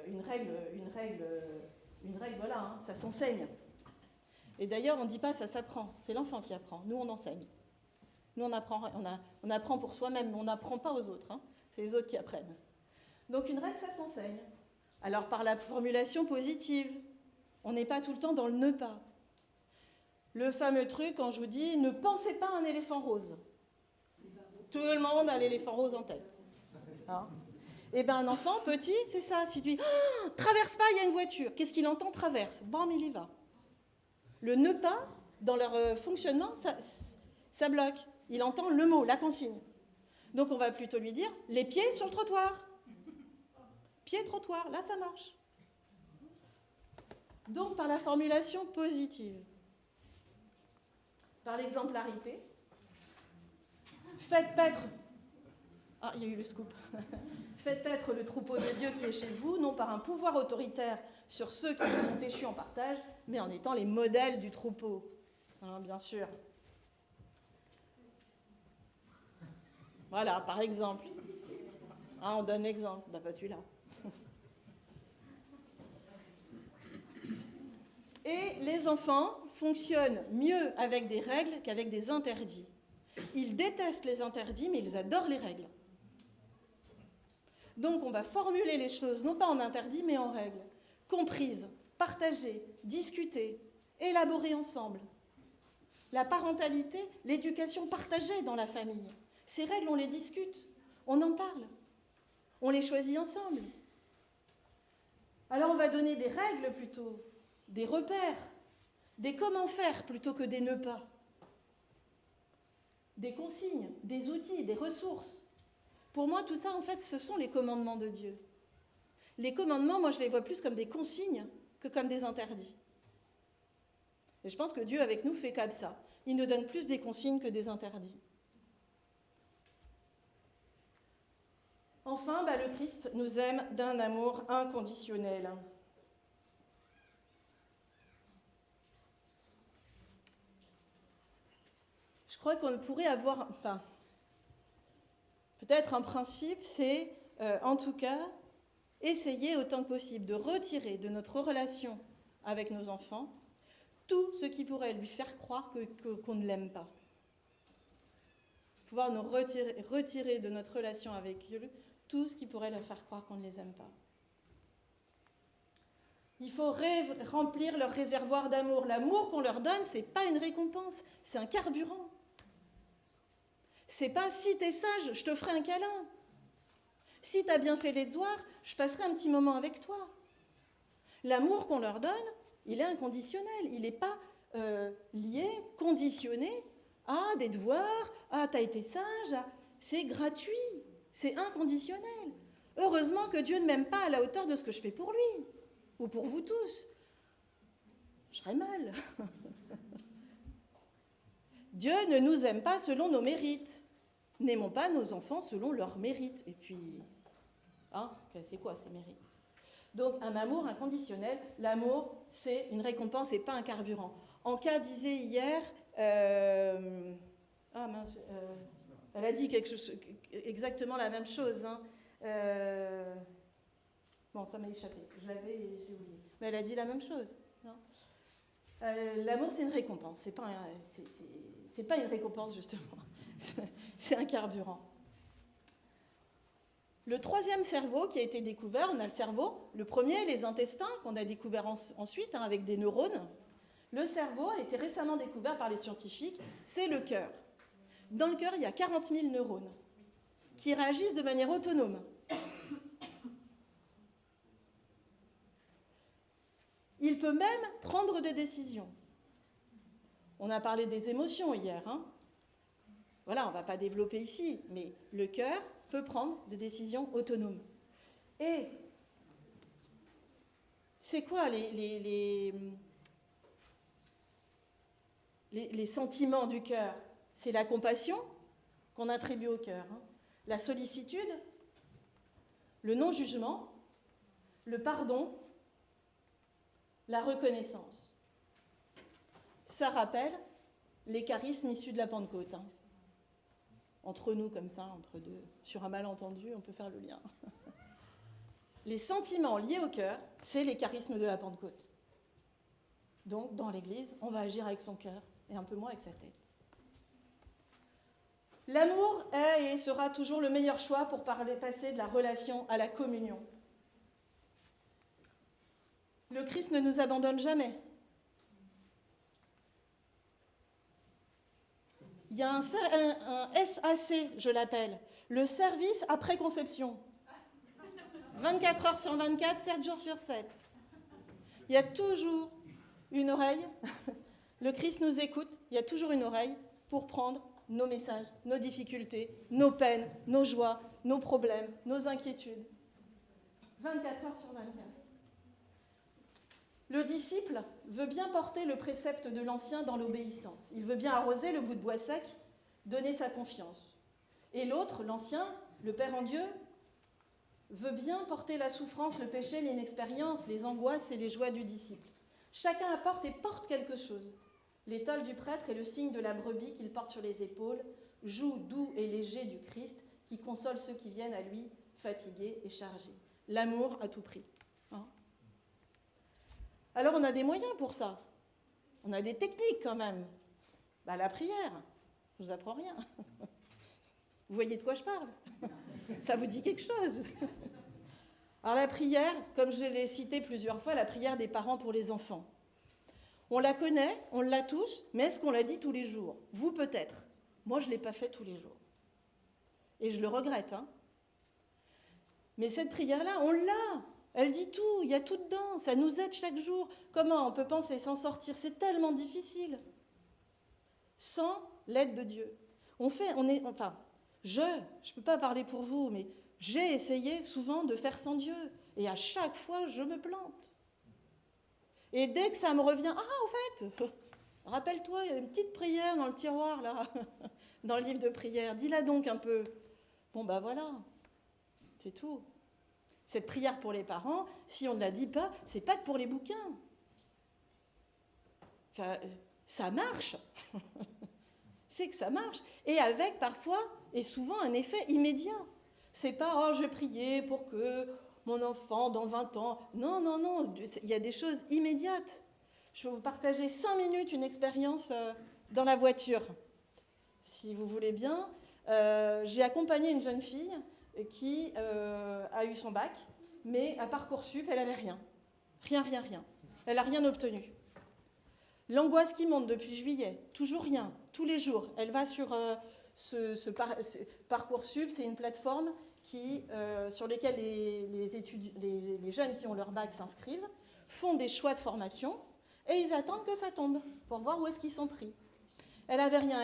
une règle, voilà, hein, ça s'enseigne. Et d'ailleurs, on ne dit pas ça s'apprend, c'est l'enfant qui apprend. Nous, on enseigne. Nous, on apprend pour soi-même, mais on n'apprend pas aux autres. Hein. C'est les autres qui apprennent. Donc, une règle, ça s'enseigne. Alors, par la formulation positive, on n'est pas tout le temps dans le ne pas. Le fameux truc, quand je vous dis, ne pensez pas à un éléphant rose. Tout le monde a l'éléphant rose en tête. Hein. Eh bien, un enfant petit, c'est ça. Si tu dis oh, traverse pas, il y a une voiture. Qu'est-ce qu'il entend? Traverse. Bam, il y va. Le ne pas, dans leur fonctionnement, ça bloque. Il entend le mot, la consigne. Donc, on va plutôt lui dire les pieds sur le trottoir. Pied trottoir, là, ça marche. Donc, par la formulation positive, par l'exemplarité, faites paître. Ah, il y a eu le scoop. Faites paître le troupeau de Dieu qui est chez vous, non par un pouvoir autoritaire sur ceux qui vous sont échus en partage, mais en étant les modèles du troupeau. Hein, bien sûr. Voilà, par exemple. Ah, on donne l'exemple. Bah, pas celui-là. Et les enfants fonctionnent mieux avec des règles qu'avec des interdits. Ils détestent les interdits, mais ils adorent les règles. Donc, on va formuler les choses, non pas en interdit, mais en règles. Comprises, partagées, discutées, élaborées ensemble. La parentalité, l'éducation partagée dans la famille. Ces règles, on les discute, on en parle, on les choisit ensemble. Alors, on va donner des règles plutôt, des repères, des comment faire plutôt que des ne pas. Des consignes, des outils, des ressources. Pour moi, tout ça, en fait, ce sont les commandements de Dieu. Les commandements, moi, je les vois plus comme des consignes que comme des interdits. Et je pense que Dieu, avec nous, fait comme ça. Il nous donne plus des consignes que des interdits. Enfin, le Christ nous aime d'un amour inconditionnel. Je crois qu'on pourrait avoir... peut-être un principe, c'est, en tout cas, essayer autant que possible de retirer de notre relation avec nos enfants tout ce qui pourrait lui faire croire qu'on ne l'aime pas. Pouvoir nous retirer de notre relation avec eux tout ce qui pourrait leur faire croire qu'on ne les aime pas. Il faut remplir leur réservoir d'amour. L'amour qu'on leur donne, ce n'est pas une récompense, c'est un carburant. C'est pas si t'es sage, je te ferai un câlin. Si t'as bien fait les devoirs, je passerai un petit moment avec toi. L'amour qu'on leur donne, il est inconditionnel. Il n'est pas lié, conditionné à des devoirs, à t'as été sage. C'est gratuit, c'est inconditionnel. Heureusement que Dieu ne m'aime pas à la hauteur de ce que je fais pour lui, ou pour vous tous. Je serais mal. Dieu ne nous aime pas selon nos mérites. N'aimons pas nos enfants selon leurs mérites. Et puis, c'est quoi ces mérites? Donc, un amour inconditionnel. L'amour, c'est une récompense et pas un carburant. Anka disait hier... elle a dit quelque chose, exactement la même chose. Hein. Bon, ça m'a échappé. Je l'avais et j'ai oublié. Mais elle a dit la même chose. Non l'amour, c'est une récompense. C'est pas une récompense, justement. C'est un carburant. Le troisième cerveau qui a été découvert, on a le cerveau. Le premier, les intestins, qu'on a découvert ensuite, avec des neurones. Le cerveau a été récemment découvert par les scientifiques, c'est le cœur. Dans le cœur, il y a 40 000 neurones qui réagissent de manière autonome. Il peut même prendre des décisions. On a parlé des émotions hier. Voilà, on ne va pas développer ici, mais le cœur peut prendre des décisions autonomes. Et c'est quoi les sentiments du cœur? C'est la compassion qu'on attribue au cœur, hein. La sollicitude, le non-jugement, le pardon, la reconnaissance. Ça rappelle les charismes issus de la Pentecôte, hein. Entre nous, comme ça, entre deux, sur un malentendu, on peut faire le lien. Les sentiments liés au cœur, c'est les charismes de la Pentecôte. Donc, dans l'Église, on va agir avec son cœur et un peu moins avec sa tête. L'amour est et sera toujours le meilleur choix pour passer de la relation à la communion. Le Christ ne nous abandonne jamais. Il y a un SAC, je l'appelle, le service après conception. 24 heures sur 24, 7 jours sur 7. Il y a toujours une oreille. Le Christ nous écoute. Il y a toujours une oreille pour prendre nos messages, nos difficultés, nos peines, nos joies, nos problèmes, nos inquiétudes. 24 heures sur 24. Le disciple veut bien porter le précepte de l'ancien dans l'obéissance. Il veut bien arroser le bout de bois sec, donner sa confiance. Et l'autre, l'ancien, le Père en Dieu, veut bien porter la souffrance, le péché, l'inexpérience, les angoisses et les joies du disciple. Chacun apporte et porte quelque chose. L'étole du prêtre est le signe de la brebis qu'il porte sur les épaules, joug doux et léger du Christ qui console ceux qui viennent à lui fatigués et chargés. L'amour à tout prix. Hein ? Alors on a des moyens pour ça. On a des techniques quand même. La prière, je ne vous apprends rien. Vous voyez de quoi je parle? Ça vous dit quelque chose? Alors la prière, comme je l'ai cité plusieurs fois, la prière des parents pour les enfants. On la connaît, on l'a tous, mais est-ce qu'on la dit tous les jours? Vous peut-être. Moi, je ne l'ai pas fait tous les jours. Et je le regrette. Hein. Mais cette prière-là, on l'a. Elle dit tout, il y a tout dedans. Ça nous aide chaque jour. Comment on peut penser s'en sortir? C'est tellement difficile. Sans l'aide de Dieu. Je ne peux pas parler pour vous, mais j'ai essayé souvent de faire sans Dieu. Et à chaque fois, je me plante. Et dès que ça me revient, au fait, rappelle-toi, il y a une petite prière dans le tiroir, là, dans le livre de prière. Dis-la donc un peu. Bon, voilà, c'est tout. Cette prière pour les parents, si on ne la dit pas, c'est pas que pour les bouquins. Enfin, ça marche. C'est que ça marche. Et avec parfois, et souvent, un effet immédiat. C'est pas, je vais prier pour que mon enfant, dans 20 ans... Non, il y a des choses immédiates. Je peux vous partager 5 minutes une expérience dans la voiture, si vous voulez bien. J'ai accompagné une jeune fille qui a eu son bac, mais à Parcoursup, elle n'avait rien. Rien. Elle n'a rien obtenu. L'angoisse qui monte depuis juillet, toujours rien, tous les jours. Elle va sur Parcoursup, c'est une plateforme sur lesquelles les jeunes qui ont leur bac s'inscrivent, font des choix de formation, et ils attendent que ça tombe pour voir où est-ce qu'ils sont pris. Elle avait rien.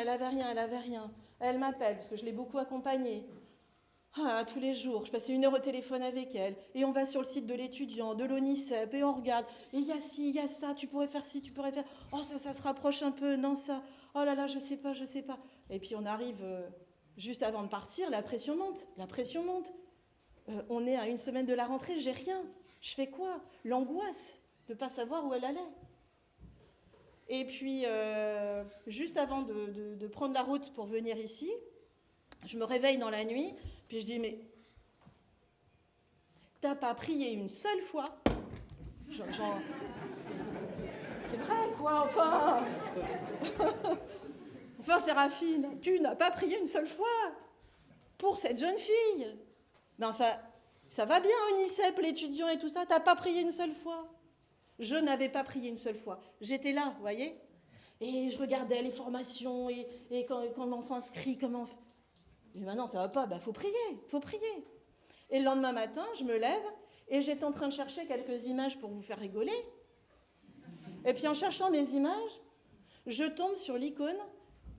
Elle m'appelle, parce que je l'ai beaucoup accompagnée. Tous les jours, je passais 1 heure au téléphone avec elle, et on va sur le site de l'étudiant, de l'ONICEP, et on regarde, et il y a ci, il y a ça, tu pourrais faire ci, tu pourrais faire... ça se rapproche un peu, non ça, oh là là, je sais pas. Et puis on arrive, juste avant de partir, la pression monte. On est à 1 semaine de la rentrée, j'ai rien. Je fais quoi? L'angoisse de ne pas savoir où elle allait. Et puis, juste avant de prendre la route pour venir ici, je me réveille dans la nuit, puis je dis, mais t'as pas prié une seule fois? C'est vrai, quoi, enfin. Enfin, Séraphine, tu n'as pas prié une seule fois pour cette jeune fille. Mais enfin, ça va bien, UNICEF, l'étudiant et tout ça, t'as pas prié une seule fois? Je n'avais pas prié une seule fois. J'étais là, vous voyez? Et je regardais les formations, et quand on s'inscrit, comment... Mais maintenant, ça va pas, faut prier. Et le lendemain matin, je me lève, et j'étais en train de chercher quelques images pour vous faire rigoler. Et puis en cherchant mes images, je tombe sur l'icône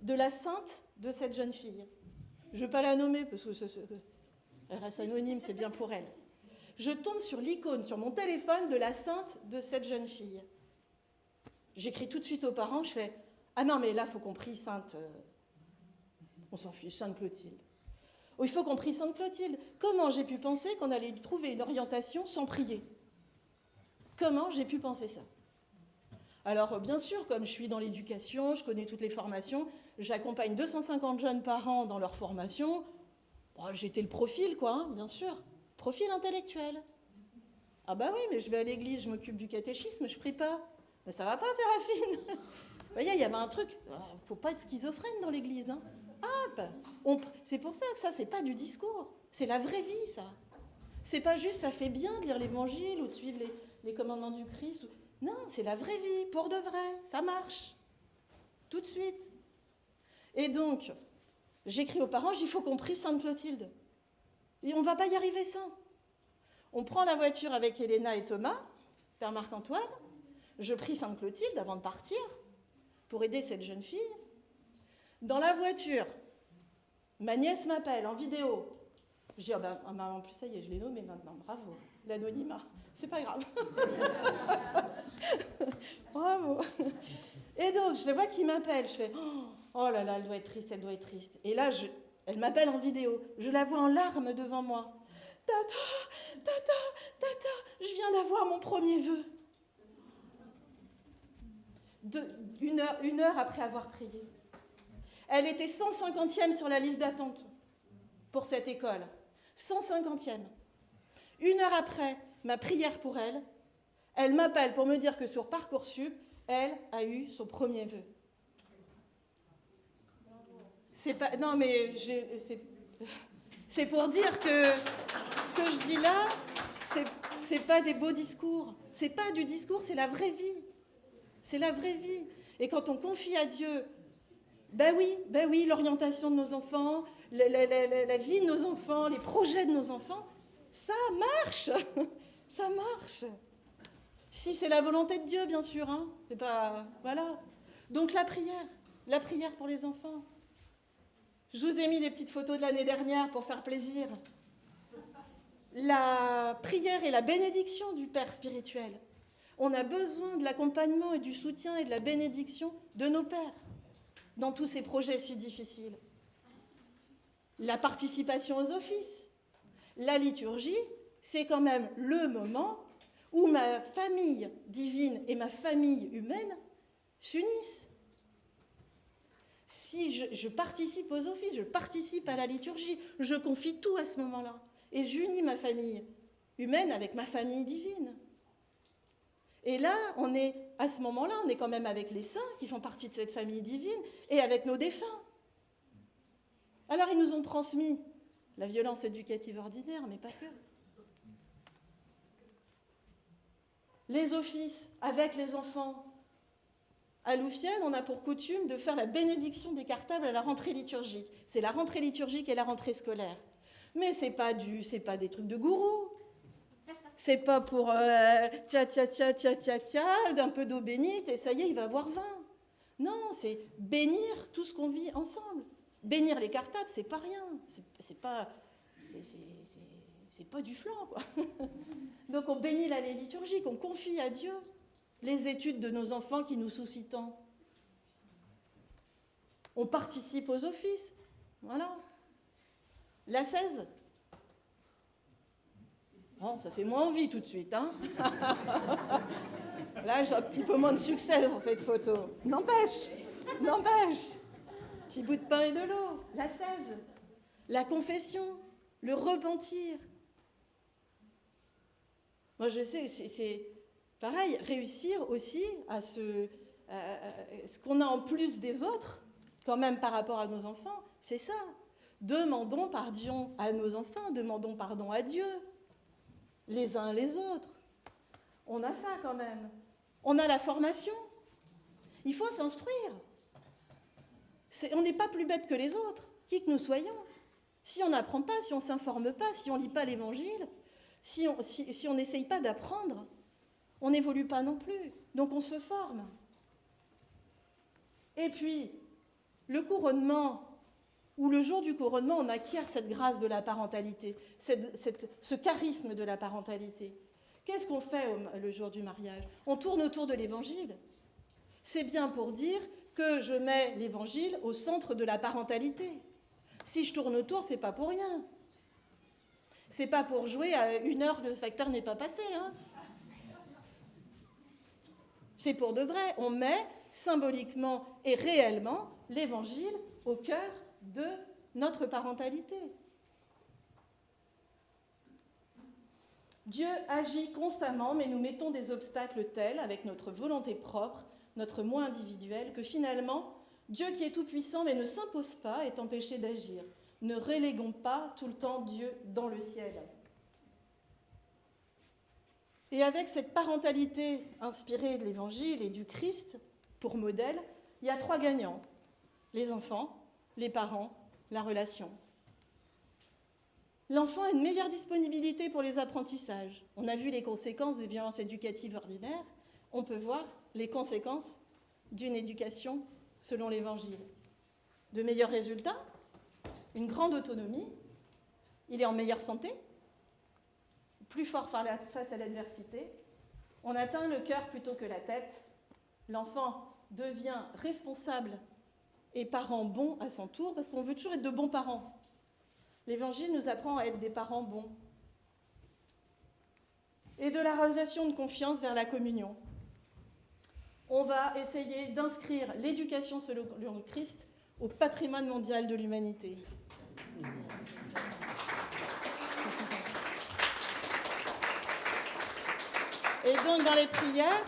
de la sainte de cette jeune fille. Je ne vais pas la nommer, parce que Elle reste anonyme, c'est bien pour elle. Je tombe sur l'icône sur mon téléphone de la sainte de cette jeune fille. J'écris tout de suite aux parents, je fais « Ah non, mais là, il faut qu'on prie sainte... on s'en fiche, sainte Clotilde. Oh, il faut qu'on prie sainte Clotilde. Comment j'ai pu penser qu'on allait trouver une orientation sans prier? Comment j'ai pu penser ça? Alors, bien sûr, comme je suis dans l'éducation, je connais toutes les formations, j'accompagne 250 jeunes par an dans leur formation. Bon, j'étais le profil, quoi, hein, bien sûr. Profil intellectuel. Ah bah oui, mais je vais à l'église, je m'occupe du catéchisme, je prie pas. Mais ça va pas, Séraphine. Vous voyez, il y avait un truc, faut pas être schizophrène dans l'église. Hein. C'est pour ça que ça, c'est pas du discours. C'est la vraie vie, ça. C'est pas juste, ça fait bien de lire l'évangile ou de suivre les commandements du Christ. Non, c'est la vraie vie, pour de vrai. Ça marche. Tout de suite. Et donc, j'écris aux parents, il faut qu'on prie sainte Clotilde. Et on ne va pas y arriver sans. On prend la voiture avec Elena et Thomas, Père Marc-Antoine. Je prie sainte Clotilde avant de partir pour aider cette jeune fille. Dans la voiture, ma nièce m'appelle en vidéo. Je dis, en plus, ça y est, je l'ai nommé maintenant, bravo, l'anonymat, c'est pas grave. Bravo. Et donc, je la vois qui m'appelle, je fais, oh là là, elle doit être triste, elle doit être triste. Et là, elle m'appelle en vidéo, je la vois en larmes devant moi. Tata, je viens d'avoir mon premier vœu. Une heure après avoir prié. Elle était 150e sur la liste d'attente pour cette école. 150e. Une heure après ma prière pour elle, elle m'appelle pour me dire que sur Parcoursup, elle a eu son premier vœu. C'est pas, non, mais c'est pour dire que ce que je dis là, c'est pas des beaux discours. C'est pas du discours, c'est la vraie vie. C'est la vraie vie. Et quand on confie à Dieu, ben oui, l'orientation de nos enfants, la vie de nos enfants, les projets de nos enfants, ça marche. Ça marche. Si c'est la volonté de Dieu, bien sûr. Hein. C'est pas, voilà. Donc la prière pour les enfants. Je vous ai mis des petites photos de l'année dernière pour faire plaisir. La prière et la bénédiction du Père spirituel. On a besoin de l'accompagnement et du soutien et de la bénédiction de nos pères dans tous ces projets si difficiles. La participation aux offices. La liturgie, c'est quand même le moment où ma famille divine et ma famille humaine s'unissent. Si je participe aux offices, je participe à la liturgie, je confie tout à ce moment-là. Et j'unis ma famille humaine avec ma famille divine. Et là, à ce moment-là, on est quand même avec les saints qui font partie de cette famille divine et avec nos défunts. Alors, ils nous ont transmis la violence éducative ordinaire, mais pas que. Les offices avec les enfants. À Louffienne, on a pour coutume de faire la bénédiction des cartables à la rentrée liturgique. C'est la rentrée liturgique et la rentrée scolaire. Mais c'est pas des trucs de gourou. C'est pas pour tiens, d'un peu d'eau bénite et ça y est, il va avoir 20. Non, c'est bénir tout ce qu'on vit ensemble. Bénir les cartables, c'est pas rien. C'est pas du flan, quoi. Donc on bénit l'année liturgique, on confie à Dieu les études de nos enfants qui nous soucient tant. On participe aux offices. Voilà. La 16. Bon, ça fait moins envie tout de suite, hein. Là, j'ai un petit peu moins de succès dans cette photo. N'empêche. Petit bout de pain et de l'eau. La 16. La confession. Le repentir. Moi, je sais, c'est pareil, réussir aussi à ce qu'on a en plus des autres, quand même par rapport à nos enfants, c'est ça. Demandons pardon à nos enfants, demandons pardon à Dieu, les uns les autres. On a ça quand même. On a la formation. Il faut s'instruire. On n'est pas plus bête que les autres, qui que nous soyons. Si on n'apprend pas, si on ne s'informe pas, si on ne lit pas l'Évangile, si on n'essaye pas d'apprendre, on n'évolue pas non plus. Donc on se forme. Et puis, le couronnement, où le jour du couronnement, on acquiert cette grâce de la parentalité, ce charisme de la parentalité. Qu'est-ce qu'on fait le jour du mariage? On tourne autour de l'Évangile. C'est bien pour dire que je mets l'Évangile au centre de la parentalité. Si je tourne autour, c'est pas pour rien. C'est pas pour jouer à 1 heure, le facteur n'est pas passé. Hein. C'est pour de vrai. On met symboliquement et réellement l'Évangile au cœur de notre parentalité. Dieu agit constamment, mais nous mettons des obstacles tels, avec notre volonté propre, notre moi individuel, que finalement, Dieu qui est tout-puissant mais ne s'impose pas est empêché d'agir. Ne reléguons pas tout le temps Dieu dans le ciel. Et avec cette parentalité inspirée de l'Évangile et du Christ pour modèle, il y a 3 gagnants. Les enfants, les parents, la relation. L'enfant a une meilleure disponibilité pour les apprentissages. On a vu les conséquences des violences éducatives ordinaires. On peut voir les conséquences d'une éducation selon l'Évangile. De meilleurs résultats, une grande autonomie, il est en meilleure santé, plus fort face à l'adversité, on atteint le cœur plutôt que la tête, l'enfant devient responsable et parent bon à son tour, parce qu'on veut toujours être de bons parents. L'Évangile nous apprend à être des parents bons. Et de la relation de confiance vers la communion. On va essayer d'inscrire l'éducation selon le Christ au patrimoine mondial de l'humanité. Et donc dans les prières,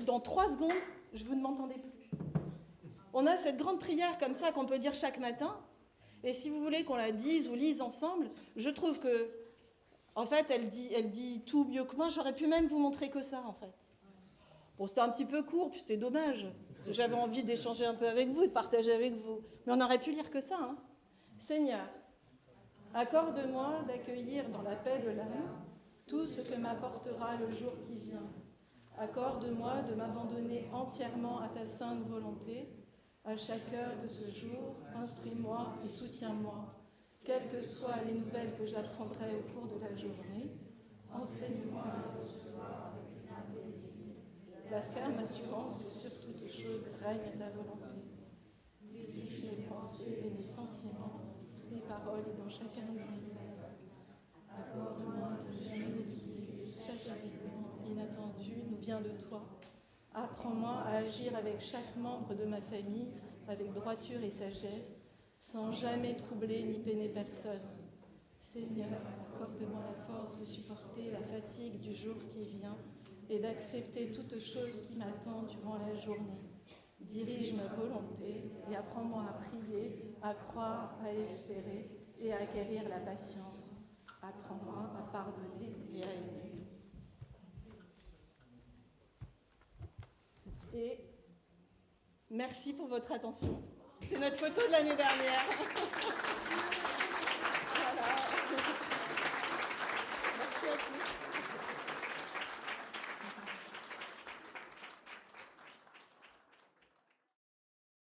dans 3 secondes, vous ne m'entendez plus. On a cette grande prière comme ça qu'on peut dire chaque matin. Et si vous voulez qu'on la dise ou lise ensemble, je trouve que, en fait, elle dit tout mieux que moi. J'aurais pu même vous montrer que ça, en fait. Bon, c'était un petit peu court, puis c'était dommage. Parce que j'avais envie d'échanger un peu avec vous et de partager avec vous. Mais on aurait pu lire que ça. Hein. Seigneur, accorde-moi d'accueillir dans la paix de l'âme tout ce que m'apportera le jour qui vient. Accorde-moi de m'abandonner entièrement à ta sainte volonté. À chaque heure de ce jour, instruis-moi et soutiens-moi. Quelles que soient les nouvelles que j'apprendrai au cours de la journée, enseigne-moi à recevoir avec une plaisir la ferme assurance que sur toutes choses règne ta volonté. Dirige mes pensées et mes sentiments, toutes mes paroles et dans chacun de mes actes. Accorde-moi de ne jamais oublier chaque événement inattendu nous vient de toi. Apprends-moi à agir avec chaque membre de ma famille avec droiture et sagesse, sans jamais troubler ni peiner personne. Seigneur, accorde-moi la force de supporter la fatigue du jour qui vient et d'accepter toute chose qui m'attend durant la journée. Dirige ma volonté et apprends-moi à prier, à croire, à espérer et à acquérir la patience. Apprends-moi à pardonner et à aimer. Et merci pour votre attention. C'est notre photo de l'année dernière.